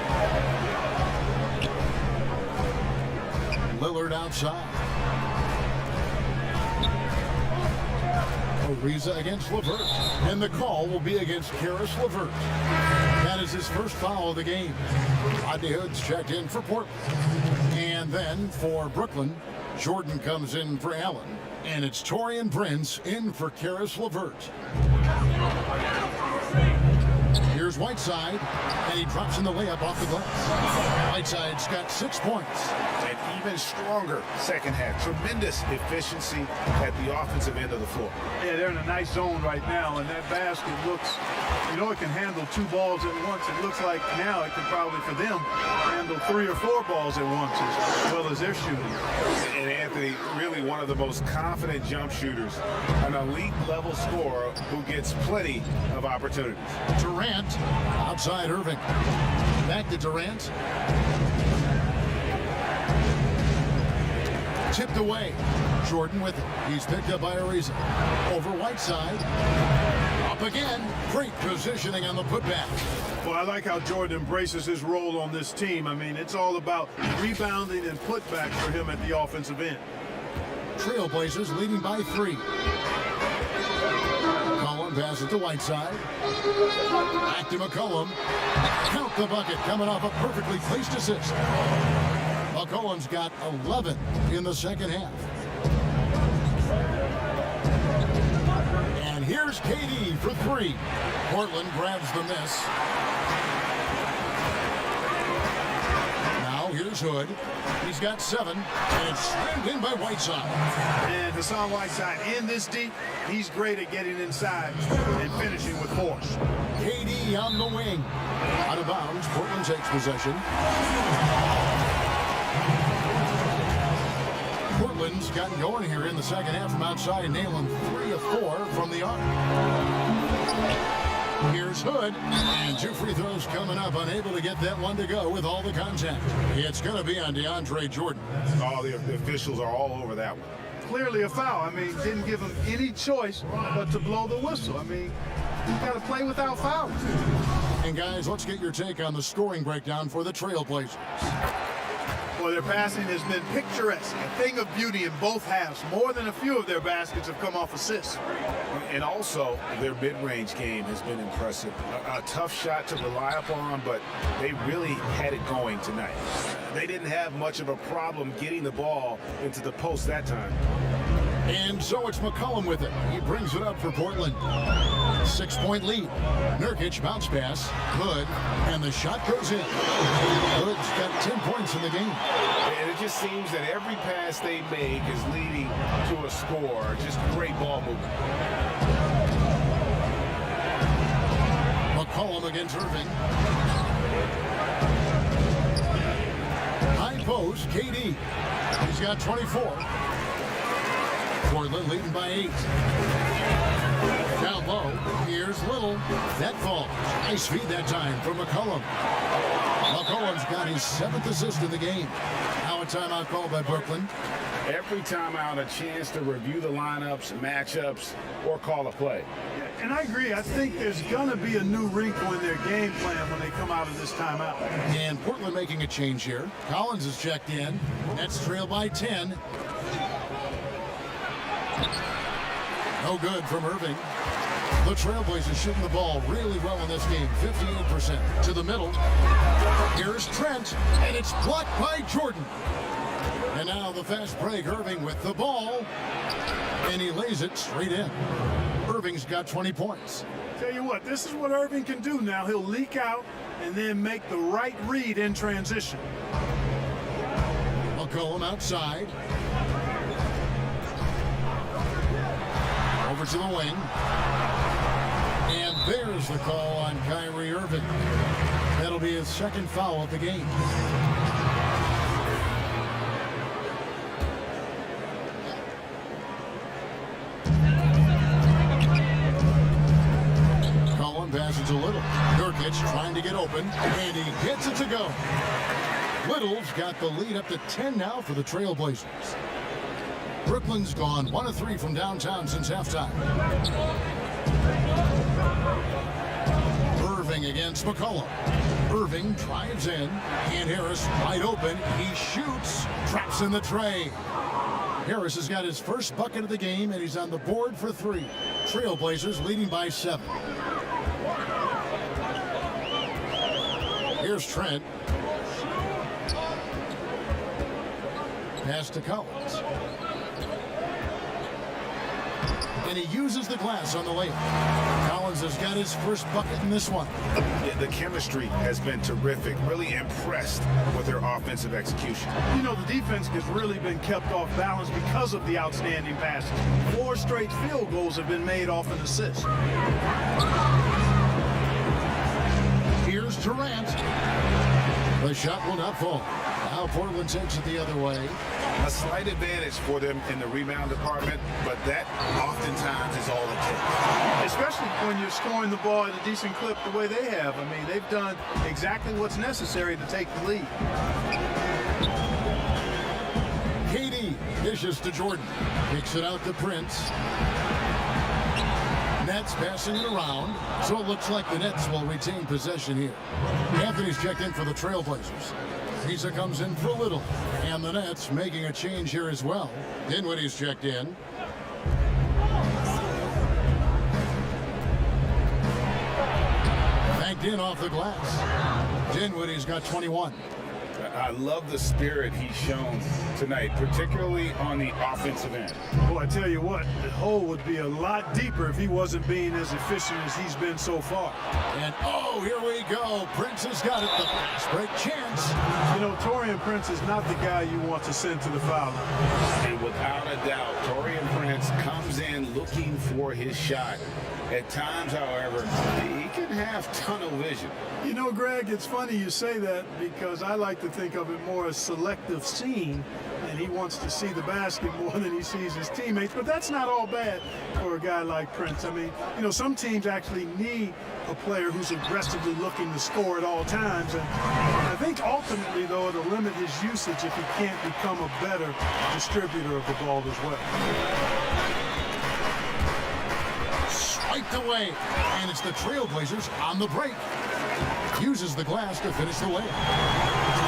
Lillard outside. Ariza against LeVert, and the call will be against Karis LeVert. That is his first foul of the game. Rodney Hood's checked in for Portland. And then for Brooklyn, Jordan comes in for Allen. And it's Taurean Prince in for Karis LeVert. Here's Whiteside, and he drops in the layup off the glass. Whiteside's got 6 points.
And even stronger second half. Tremendous efficiency at the offensive end of the floor.
Yeah, they're in a nice zone right now, and that basket looks, you know, it can handle 2 balls at once. It looks like now it can probably, for them, handle 3 or 4 balls at once as well as they're shooting.
And Anthony, really one of the most confident jump shooters, an elite level scorer who gets plenty of opportunities.
Durant outside Irving. Back to Durant. Tipped away. Jordan with it. He's picked up by Ariza. Over Whiteside. Up again. Great positioning on the putback.
Well, I like how Jordan embraces his role on this team. I mean, it's all about rebounding and putbacks for him at the offensive end.
Trailblazers leading by 3. McCollum passes to Whiteside. Back to McCollum. Count the bucket coming off a perfectly placed assist. McCollum's got 11 in the second half. And here's KD for 3. Portland grabs the miss. Now here's Hood. He's got 7, and it's slammed in by Whiteside.
And Hassan Whiteside in this deep, he's great at getting inside and finishing with force.
KD on the wing. Out of bounds, Portland takes possession. Portland's gotten going here in the second half from outside, nailing 3 of 4 from the arc. Here's Hood, and 2 free throws coming up, unable to get that one to go with all the contact. It's going to be on DeAndre Jordan.
Oh, the officials are all over that one.
Clearly a foul. I mean, didn't give him any choice but to blow the whistle. I mean, you got to play without fouls.
And guys, let's get your take on the scoring breakdown for the Trailblazers.
Well, their passing has been picturesque, a thing of beauty in both halves. More than a few of their baskets have come off assists.
And also, their mid-range game has been impressive. A tough shot to rely upon, but they really had it going tonight. They didn't have much of a problem getting the ball into the post that time.
And so it's McCollum with it. He brings it up for Portland. 6-point lead. Nurkic bounce pass. Hood. And the shot goes in. Hood's got 10 points in the game.
And it just seems that every pass they make is leading to a score. Just great ball movement.
McCollum against Irving. High post, KD. He's got 24. Portland leading by 8. Down low, here's Little. That falls. Nice feed that time from McCollum. McCollum's got his 7th assist in the game. Now a timeout called by Brooklyn.
Every timeout, a chance to review the lineups, matchups, or call a play.
And I agree. I think there's going to be a new wrinkle in their game plan when they come out of this timeout.
And Portland making a change here. Collins is checked in. Nets trail by 10. No good from Irving. The Trailblazers shooting the ball really well in this game. 58% to the middle. Here's Trent, and it's blocked by Jordan. And now the fast break. Irving with the ball, and he lays it straight in. Irving's got 20 points.
Tell you what, this is what Irving can do now. He'll leak out and then make the right read in transition.
McCollum outside. Over to the wing. And there's the call on Kyrie Irving. That'll be his 2nd foul of the game. Collin passes to Little. Nurkic trying to get open, and he gets it to go. Little's got the lead up to 10 now for the Trailblazers. Brooklyn's gone 1 of 3 from downtown since halftime. Irving against McCollum. Irving drives in, and Harris wide open. He shoots, traps in the tray. Harris has got his first bucket of the game, and he's on the board for 3. Trailblazers leading by 7. Here's Trent. Pass to Collins. And he uses the glass on the layup. Collins has got his first bucket in this one.
Yeah, the chemistry has been terrific. Really impressed with their offensive execution.
You know, the defense has really been kept off balance because of the outstanding passes. 4 straight field goals have been made off an assist.
Here's Durant. The shot will not fall. Now Portland takes it the other way.
A slight advantage for them in the rebound department, but that oftentimes is all it takes.
Especially when you're scoring the ball at a decent clip the way they have. I mean, they've done exactly what's necessary to take the lead.
KD dishes to Jordan. Kicks it out to Prince. Nets passing it around, so it looks like the Nets will retain possession here. Anthony's checked in for the Trailblazers. Visa comes in for Little, and the Nets making a change here as well. Dinwiddie's checked in. Banked in off the glass. Dinwiddie's got 21.
I love the spirit he's shown tonight, particularly on the offensive end.
Well, I tell you what, the hole would be a lot deeper if he wasn't being as efficient as he's been so far.
And oh, here we go. Prince has got it. The fast break chance.
You know, Taurean Prince is not the guy you want to send to the foul line.
And without a doubt, Taurean Prince comes in looking for his shot. At times, however, he can have tunnel vision.
You know, Greg, it's funny you say that because I like to think of it more as selective seeing. and he wants to see the basket more than he sees his teammates. But that's not all bad for a guy like Prince. I mean, you know, some teams actually need a player who's aggressively looking to score at all times. And I think ultimately, though, it'll limit his usage if he can't become a better distributor of the ball as well.
Swiped away, and it's the Trailblazers on the break. Uses the glass to finish the layup.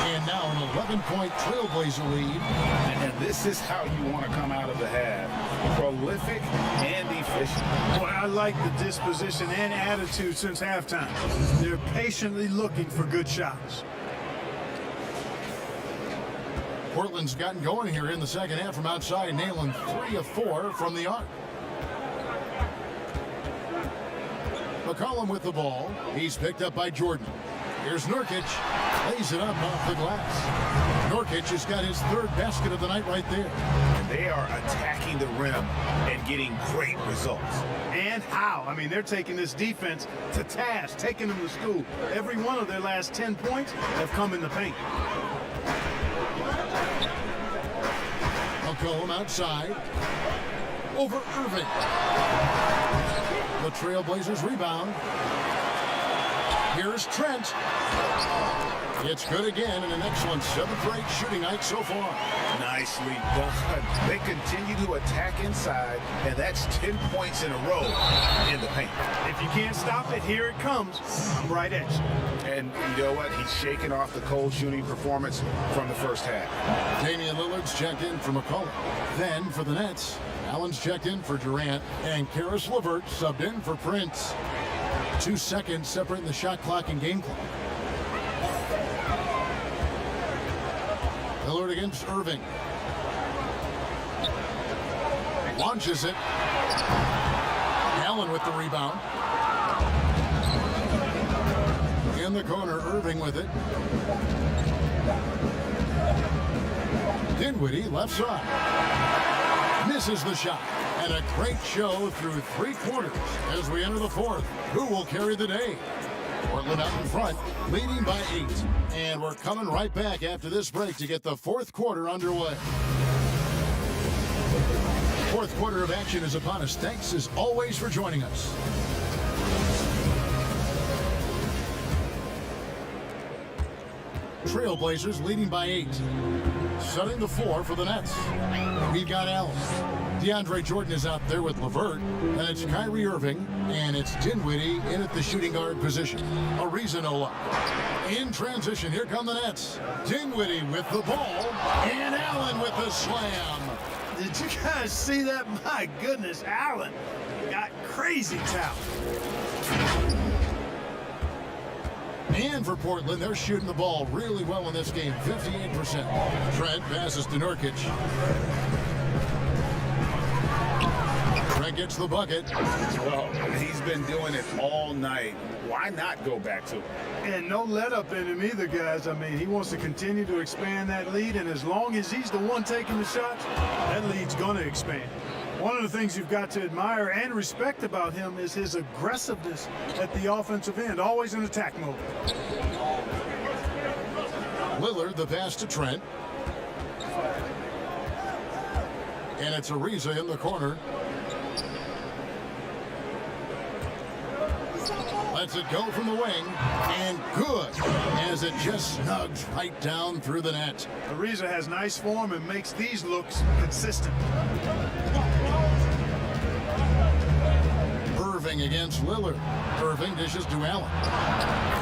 And now an 11-point Trailblazer lead.
And this is how you want to come out of the half. Prolific and efficient.
Boy, I like the disposition and attitude since halftime. They're patiently looking for good shots.
Portland's gotten going here in the second half from outside, nailing 3 of 4 from the arc. McCollum with the ball. He's picked up by Jordan. Here's Nurkic. Lays it up off the glass. Nurkic has got his 3rd basket of the night right there.
And they are attacking the rim and getting great results.
And how? I mean, they're taking this defense to task, taking them to school. Every one of their last 10 points have come in the paint.
McCollum outside. Over Irving. The Trailblazers rebound. Here's Trent. It's good again, and an excellent 7th for 8 shooting night so far.
Nicely done. They continue to attack inside, and that's 10 points in a row in the paint.
If you can't stop it, here it comes. I'm right at you.
And you know what? He's shaking off the cold shooting performance from the first half.
Damian Lillard's checked in for McCollum. Then for the Nets, Allen's checked in for Durant, and Karis LeVert subbed in for Prince. 2 seconds separating the shot clock and game clock. Lillard against Irving. Launches it. Allen with the rebound. In the corner, Irving with it. Dinwiddie, left side. Misses the shot. And a great show through 3 quarters as we enter the 4th. Who will carry the day? Portland out in front, leading by 8. And we're coming right back after this break to get the 4th quarter underway. 4th quarter of action is upon us. Thanks as always for joining us. Trailblazers leading by 8. Setting the 4 for the Nets. We've got Allen. DeAndre Jordan is out there with LeVert, and it's Kyrie Irving, and it's Dinwiddie in at the shooting guard position. Ariza no luck. In transition, here come the Nets. Dinwiddie with the ball, and Allen with the slam.
Did you guys see that? My goodness, Allen got crazy talent.
And for Portland, they're shooting the ball really well in this game, 58%. Trent passes to Nurkic. Trent gets the bucket.
Well, he's been doing it all night. Why not go back to it?
And no let up in him either, guys. I mean, he wants to continue to expand that lead, and as long as he's the one taking the shots, that lead's going to expand. One of the things you've got to admire and respect about him is his aggressiveness at the offensive end, always in attack mode.
Lillard, the pass to Trent. And it's Ariza in the corner. Lets it go from the wing, and good, as it just snugs right down through the net.
Ariza has nice form and makes these looks consistent.
Irving against Lillard. Irving dishes to Allen.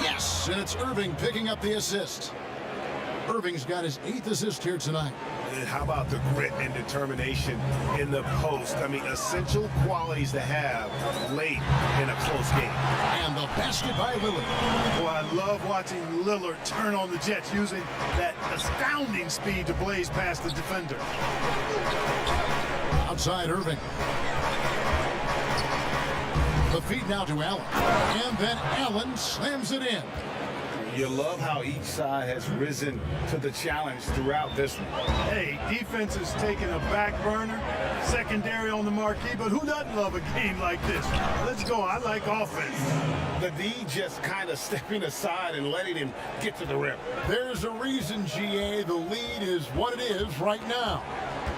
Yes, and it's Irving picking up the assist. Irving's got his 8th assist here tonight.
And how about the grit and determination in the post? I mean, essential qualities to have late in a close game.
And the basket by Lillard.
Boy, I love watching Lillard turn on the Jets, using that astounding speed to blaze past the defender.
Outside Irving. The feed now to Allen. And then Allen slams it in.
You love how each side has risen to the challenge throughout this one.
Hey, defense is taking a back burner, secondary on the marquee, but who doesn't love a game like this? Let's go. I like offense.
The D just kind of stepping aside and letting him get to the rim.
There's a reason, GA, the lead is what it is right now.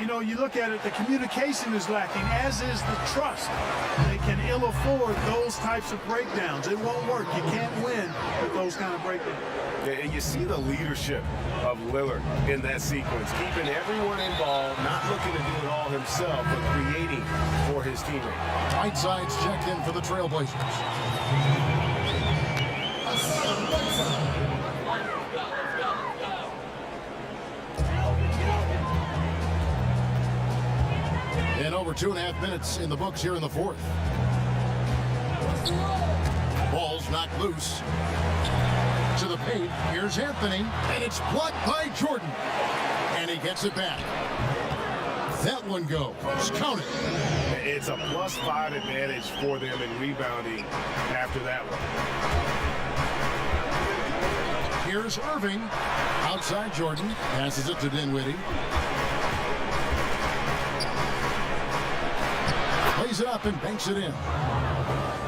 You know, you look at it, the communication is lacking, as is the trust. They can ill afford those types of breakdowns. It won't work. You can't win with those kind of breakdowns.
And you see the leadership of Lillard in that sequence, keeping everyone involved, not looking to do it all himself, but creating for his teammate.
Whiteside's checked in for the Trailblazers. And over 2.5 minutes in the books here in the fourth. Ball's knocked loose. To the paint. Here's Anthony. And it's blocked by Jordan. And he gets it back. That one goes. Count it.
It's a +5 advantage for them in rebounding after that one.
Here's Irving. Outside Jordan. Passes it to Dinwiddie. Plays it up and banks it in.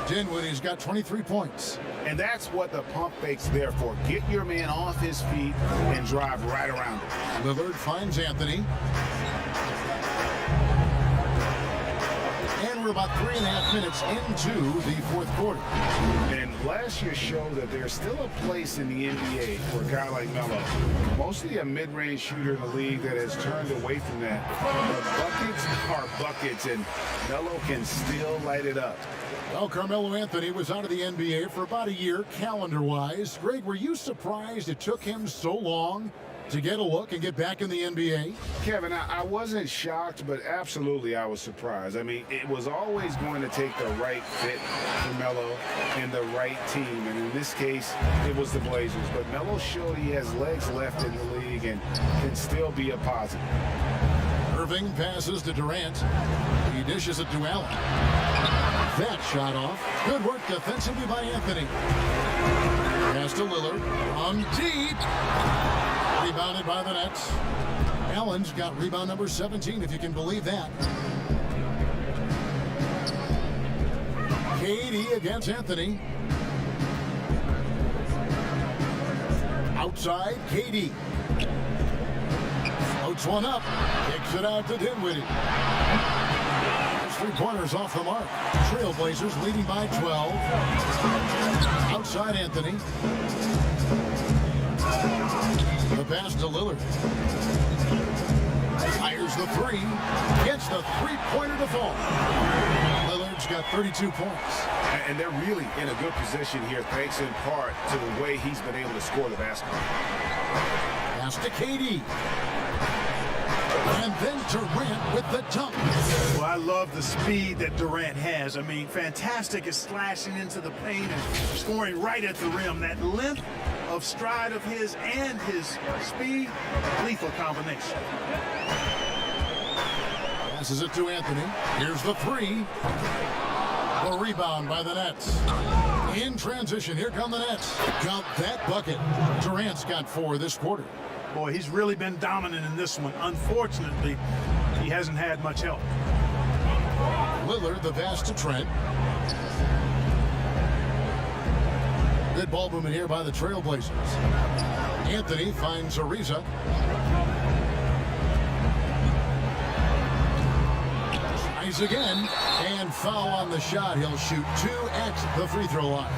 Dinwiddie's got 23 points.
And that's what the pump fake's there for. Get your man off his feet and drive right around it.
Lillard finds Anthony. And we're about 3.5 minutes into the fourth quarter.
And last year showed that there's still a place in the NBA for a guy like Melo. Mostly a mid-range shooter in the league that has turned away from that. But buckets are buckets, and Melo can still light it up.
Well, Carmelo Anthony was out of the NBA for about a year, calendar-wise. Greg, were you surprised it took him so long to get a look and get back in the NBA?
Kevin, I wasn't shocked, but absolutely I was surprised. I mean, it was always going to take the right fit for Melo and the right team. And in this case, it was the Blazers. But Melo showed he has legs left in the league and can still be a positive.
Irving passes to Durant. He dishes it to Allen. That shot off. Good work defensively by Anthony. Pass to Lillard. On deep. Rebounded by the Nets. Allen's got rebound number 17, if you can believe that. KD against Anthony. Outside, KD. Floats one up. Kicks it out to Dinwiddie. There's 3 pointers off the mark. Trailblazers leading by 12. Outside Anthony. The pass to Lillard. Fires the three. Gets the three-pointer to fall. Lillard's got 32 points.
And they're really in a good position here, thanks in part to the way he's been able to score the basketball.
Pass to KD. And then Durant with the dunk.
Well, I love the speed that Durant has. I mean, fantastic at slashing into the paint and scoring right at the rim. That length of stride of his and his speed, lethal combination.
Passes it to Anthony. Here's the three. The rebound by the Nets. In transition, here come the Nets. Count that bucket. Durant's got 4 this quarter.
Boy, he's really been dominant in this one. Unfortunately, he hasn't had much help.
Lillard, the pass to Trent. Good ball movement here by the Trailblazers. Anthony finds Ariza. Tries again, and foul on the shot. He'll shoot 2 at the free throw line.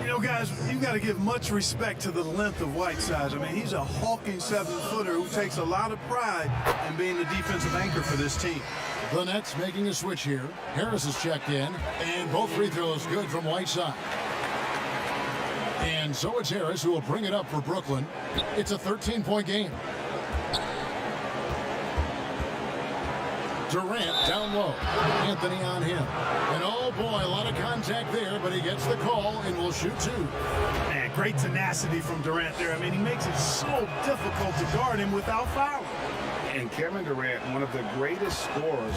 You know, guys, you've got to give much respect to the length of Whiteside. I mean, he's a hulking 7-footer who takes a lot of pride in being the defensive anchor for this team.
The Nets making a switch here. Harris is checked in, and both free throws good from Whiteside. And so it's Harris who will bring it up for Brooklyn. It's a 13-point game. Durant down low. Anthony on him. And oh boy, a lot of contact there, but he gets the call and will shoot 2.
Man, great tenacity from Durant there. I mean, he makes it so difficult to guard him without fouling.
And Kevin Durant, one of the greatest scorers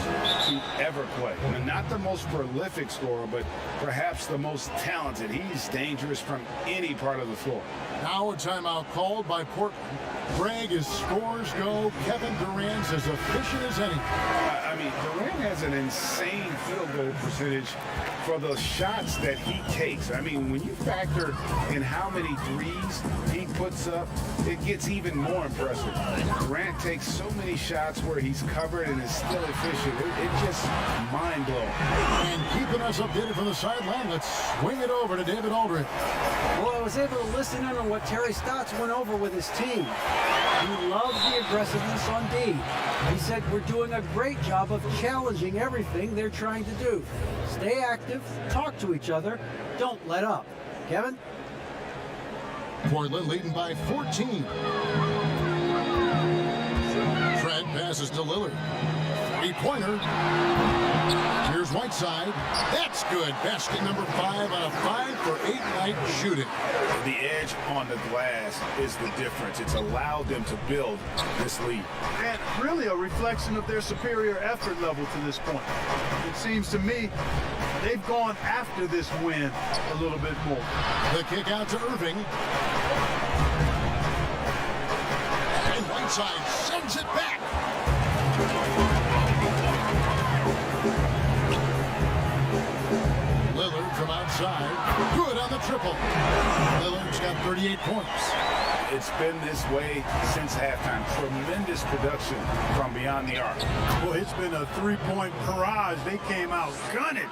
to ever play. And not the most prolific scorer, but perhaps the most talented. He's dangerous from any part of the floor.
Now a timeout called by Portland. Greg, as scores go, Kevin Durant's as efficient as any.
I mean, Durant has an insane field goal percentage for the shots that he takes. I mean, when you factor in how many threes he puts up, it gets even more impressive. Durant takes so many shots where he's covered and is still efficient. It's just mind-blowing.
And keeping us updated from the sideline, let's swing it over to David Aldridge.
Well, I was able to listen in on what Terry Stotts went over with his team. He loves the aggressiveness on D. He said we're doing a great job of challenging everything they're trying to do. Stay active, talk to each other, don't let up. Kevin?
Portland leading by 14. Fred passes to Lillard. Three-pointer. Here's Whiteside. That's good. Basket number 5 on a 5-for-8 night shooting.
The edge on the glass is the difference. It's allowed them to build this lead.
And really a reflection of their superior effort level to this point. It seems to me they've gone after this win a little bit more.
The kick out to Irving. And Whiteside sends it back. Lillard from outside. Good on the triple. Lillard's got 38 points.
It's been this way since halftime. Tremendous production from beyond the arc.
Well, it's been a three-point barrage. They came out gunning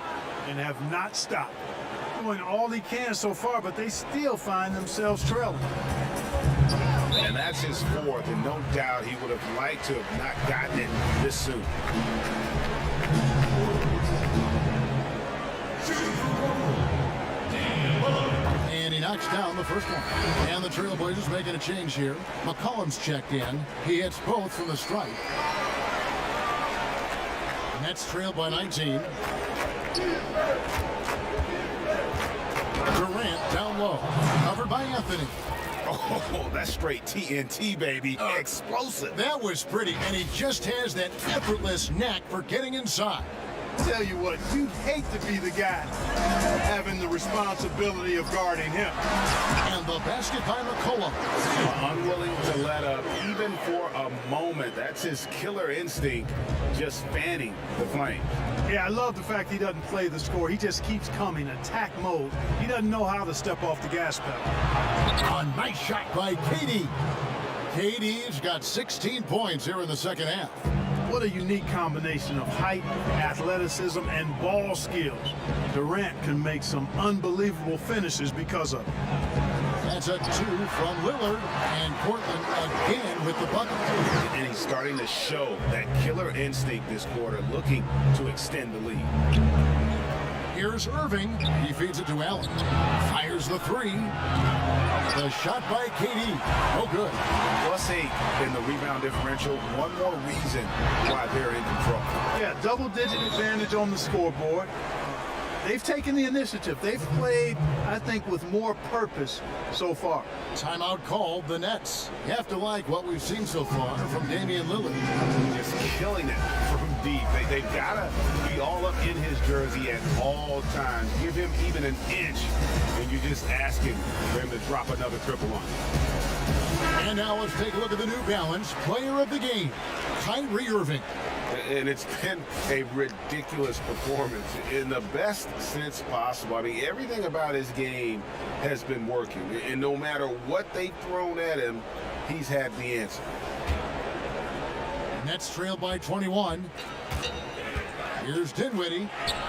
and have not stopped. Doing all he can so far, but they still find themselves trailing.
And that's his fourth, and no doubt he would have liked to have not gotten it this soon.
And he knocks down the first one. And the Trailblazers making a change here. McCollum's checked in. He hits both from the stripe. Nets trail by 19. Durant down low. Covered by Anthony.
Oh, that's straight TNT, baby. Explosive.
That was pretty, and he just has that effortless knack for getting inside.
Tell you what, you'd hate to be the guy having the responsibility of guarding him.
And the basket by McCollum.
Unwilling to let up, even for a moment. That's his killer instinct, just fanning the flame.
Yeah, I love the fact he doesn't play the score. He just keeps coming, attack mode. He doesn't know how to step off the gas pedal.
A nice shot by KD. KD's got 16 points here in the second half.
What a unique combination of height, athleticism, and ball skills. Durant can make some unbelievable finishes because of it.
That's a 2 from Lillard, and Portland again with the bucket.
And he's starting to show that killer instinct this quarter, looking to extend the lead.
Here's Irving. He feeds it to Allen. Fires the 3. The shot by KD. Oh, good.
+8 in the rebound differential. One more reason why they're in control.
Yeah, double-digit advantage on the scoreboard. They've taken the initiative. They've played, I think, with more purpose so far.
Timeout called the Nets. You have to like what we've seen so far from Damian Lillard.
Just killing it from deep. They've got to be all up in his jersey at all times. Give him even an inch, and you're just asking for him to drop another triple on you.
And now let's take a look at the New Balance player of the game, Kyrie Irving.
And it's been a ridiculous performance in the best sense possible. I mean, everything about his game has been working. And no matter what they've thrown at him, he's had the answer.
Nets trail by 21. Here's Dinwiddie,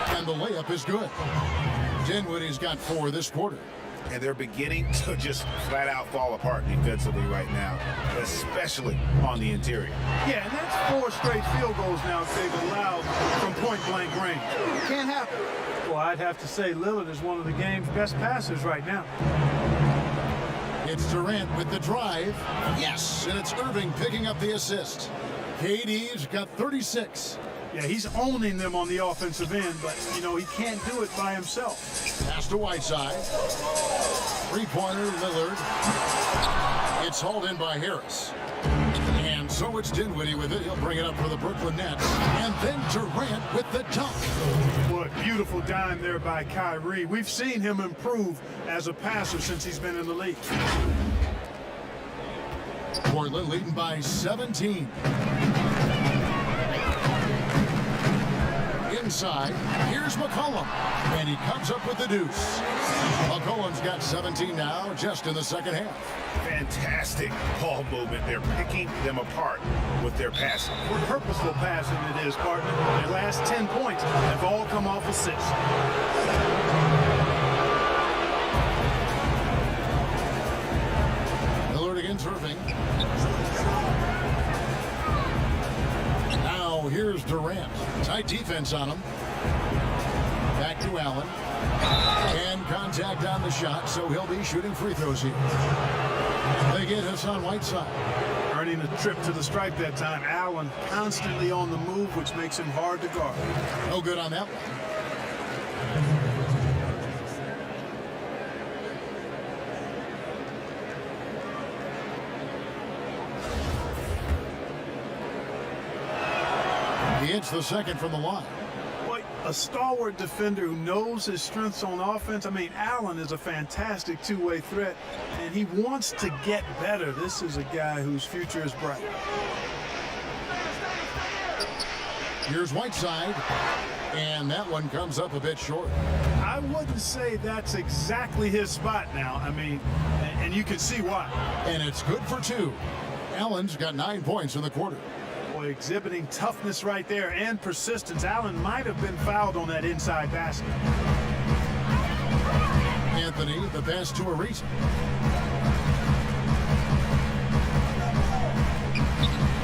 and the layup is good. Dinwiddie's got 4 this quarter.
And they're beginning to just flat out fall apart defensively right now, especially on the interior.
Yeah, and that's 4 straight field goals now they've allowed from point-blank range. Can't happen. Well, I'd have to say Lillard is one of the game's best passers right now.
It's Durant with the drive. Yes, and it's Irving picking up the assist. KD's got 36.
Yeah, he's owning them on the offensive end, but, you know, he can't do it by himself.
Pass to Whiteside. Three-pointer, Lillard. It's hauled in by Harris. And so it's Dinwiddie with it. He'll bring it up for the Brooklyn Nets. And then Durant with the dunk.
What a beautiful dime there by Kyrie. We've seen him improve as a passer since he's been in the league.
Portland leading by 17. Inside, here's McCollum, and he comes up with the deuce. McCollum's got 17 now, just in the second half.
Fantastic ball movement. They're picking them apart with their passing.
Purposeful passing it is, partner. Their last 10 points have all come off assists.
Lillard against Irving. Now here's Durant. Tight defense on him. Back to Allen. And contact on the shot, so he'll be shooting free throws here. They get Hassan Whiteside.
Earning a trip to the stripe that time. Allen constantly on the move, which makes him hard to guard.
No good on that one. He hits the second from the line.
Boy, a stalwart defender who knows his strengths on offense. I mean, Allen is a fantastic two-way threat, and he wants to get better. This is a guy whose future is bright.
Here's Whiteside, and that one comes up a bit short.
I wouldn't say that's exactly his spot now. I mean, and you can see why.
And it's good for two. Allen's got 9 points in the quarter.
Boy, exhibiting toughness right there and persistence. Allen might have been fouled on that inside basket.
Anthony, the pass to Ariza.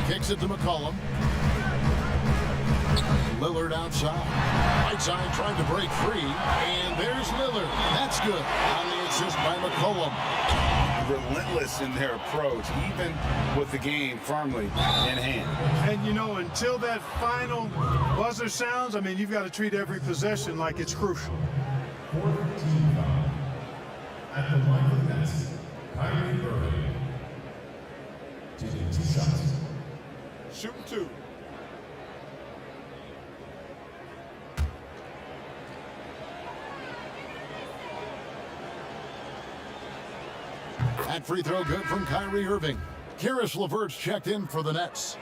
Kicks it to McCollum. Lillard outside. Whiteside trying to break free. And there's Lillard. That's good. On the assist by McCollum.
Relentless in their approach, even with the game firmly in hand.
And, you know, until that final buzzer sounds, I mean, you've got to treat every possession like it's crucial.
At the line of the net, Kyrie Irving. Taking 2 shots.
Shooting 2.
That free throw good from Kyrie Irving. Karis LeVert's checked in for the Nets.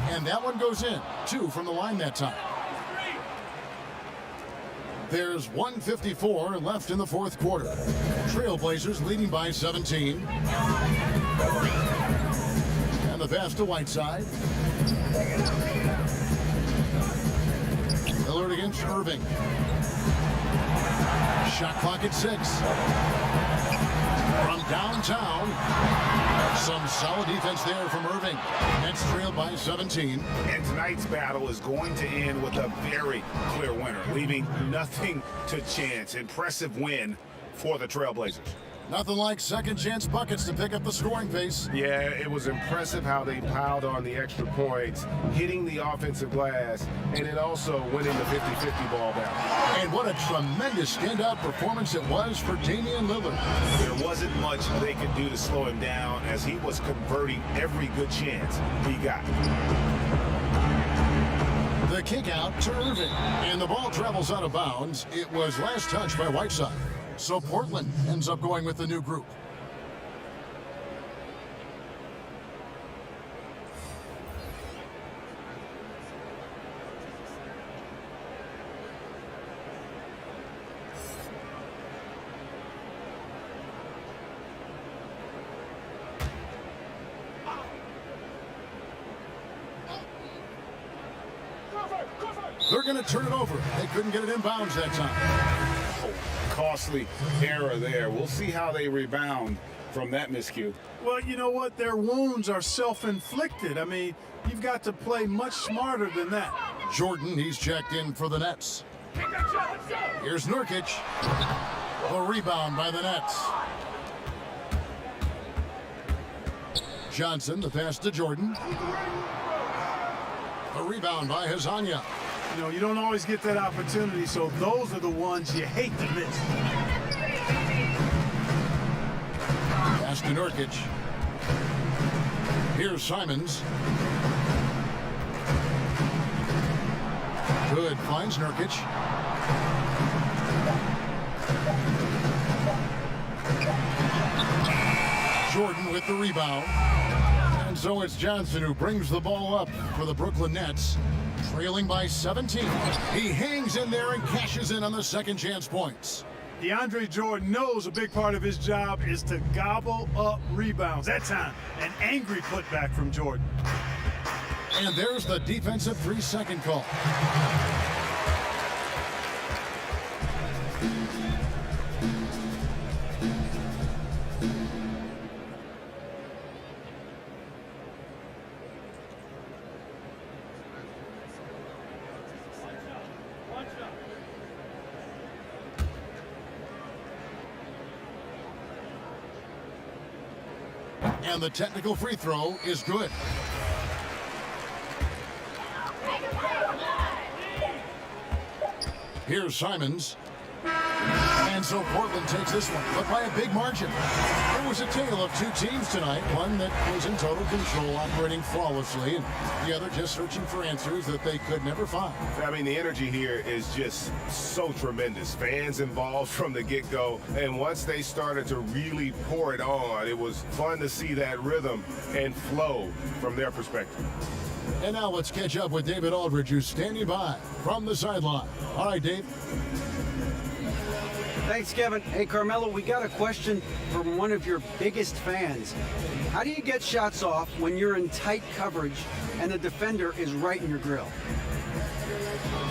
And that one goes in. 2 from the line that time. There's 1:54 left in the fourth quarter. Trailblazers leading by 17. And the pass to Whiteside. Lillard against Irving. Shot clock at 6. From downtown, some solid defense there from Irving. Nets trailed by 17.
And tonight's battle is going to end with a very clear winner, leaving nothing to chance. Impressive win for the Trailblazers.
Nothing like second chance buckets to pick up the scoring pace.
Yeah, it was impressive how they piled on the extra points, hitting the offensive glass, and then also winning the 50-50 ball down.
And what a tremendous standout performance it was for Damian Lillard.
There wasn't much they could do to slow him down as he was converting every good chance he got.
The kick out to Irving, and the ball travels out of bounds. It was last touched by Whiteside. So Portland ends up going with the new group. They're going to turn it over. They couldn't get it in bounds that time.
Costly error there. We'll see how they rebound from that miscue.
Well, you know what? Their wounds are self-inflicted. I mean, you've got to play much smarter than that.
Jordan, he's checked in for the Nets. Here's Nurkic. A rebound by the Nets. Johnson, the pass to Jordan. A rebound by Hazanya.
You know, you don't always get that opportunity, so those are the ones you hate to miss.
to Nurkic. Here's Simons. Good, finds Nurkic. Jordan with the rebound. And so it's Johnson who brings the ball up for the Brooklyn Nets, trailing by 17. He hangs in there and cashes in on the second chance points.
DeAndre Jordan knows a big part of his job is to gobble up rebounds. That time, an angry putback from Jordan.
And there's the defensive 3-second call. And the technical free throw is good. Here's Simons. And so Portland takes this one, but by a big margin. It was a tale of two teams tonight, one that was in total control, operating flawlessly, and the other just searching for answers that they could never find.
I mean, the energy here is just so tremendous. Fans involved from the get-go, and once they started to really pour it on, it was fun to see that rhythm and flow from their perspective.
And now let's catch up with David Aldridge, who's standing by from the sideline. All right, Dave.
Thanks, Kevin. Hey, Carmelo, we got a question from one of your biggest fans. How do you get shots off when you're in tight coverage and the defender is right in your grill?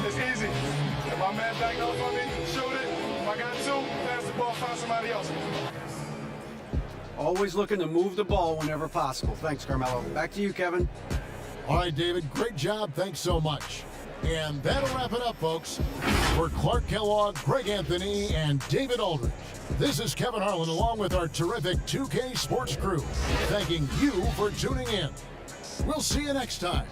It's easy. If my man back up on me, shoot it. If I got two, pass the ball, find somebody else.
Always looking to move the ball whenever possible. Thanks, Carmelo. Back to you, Kevin.
All right, David, great job. Thanks so much. And that'll wrap it up, folks. For Clark Kellogg, Greg Anthony, and David Aldridge, this is Kevin Harlan along with our terrific 2K Sports crew, thanking you for tuning in. We'll see you next time.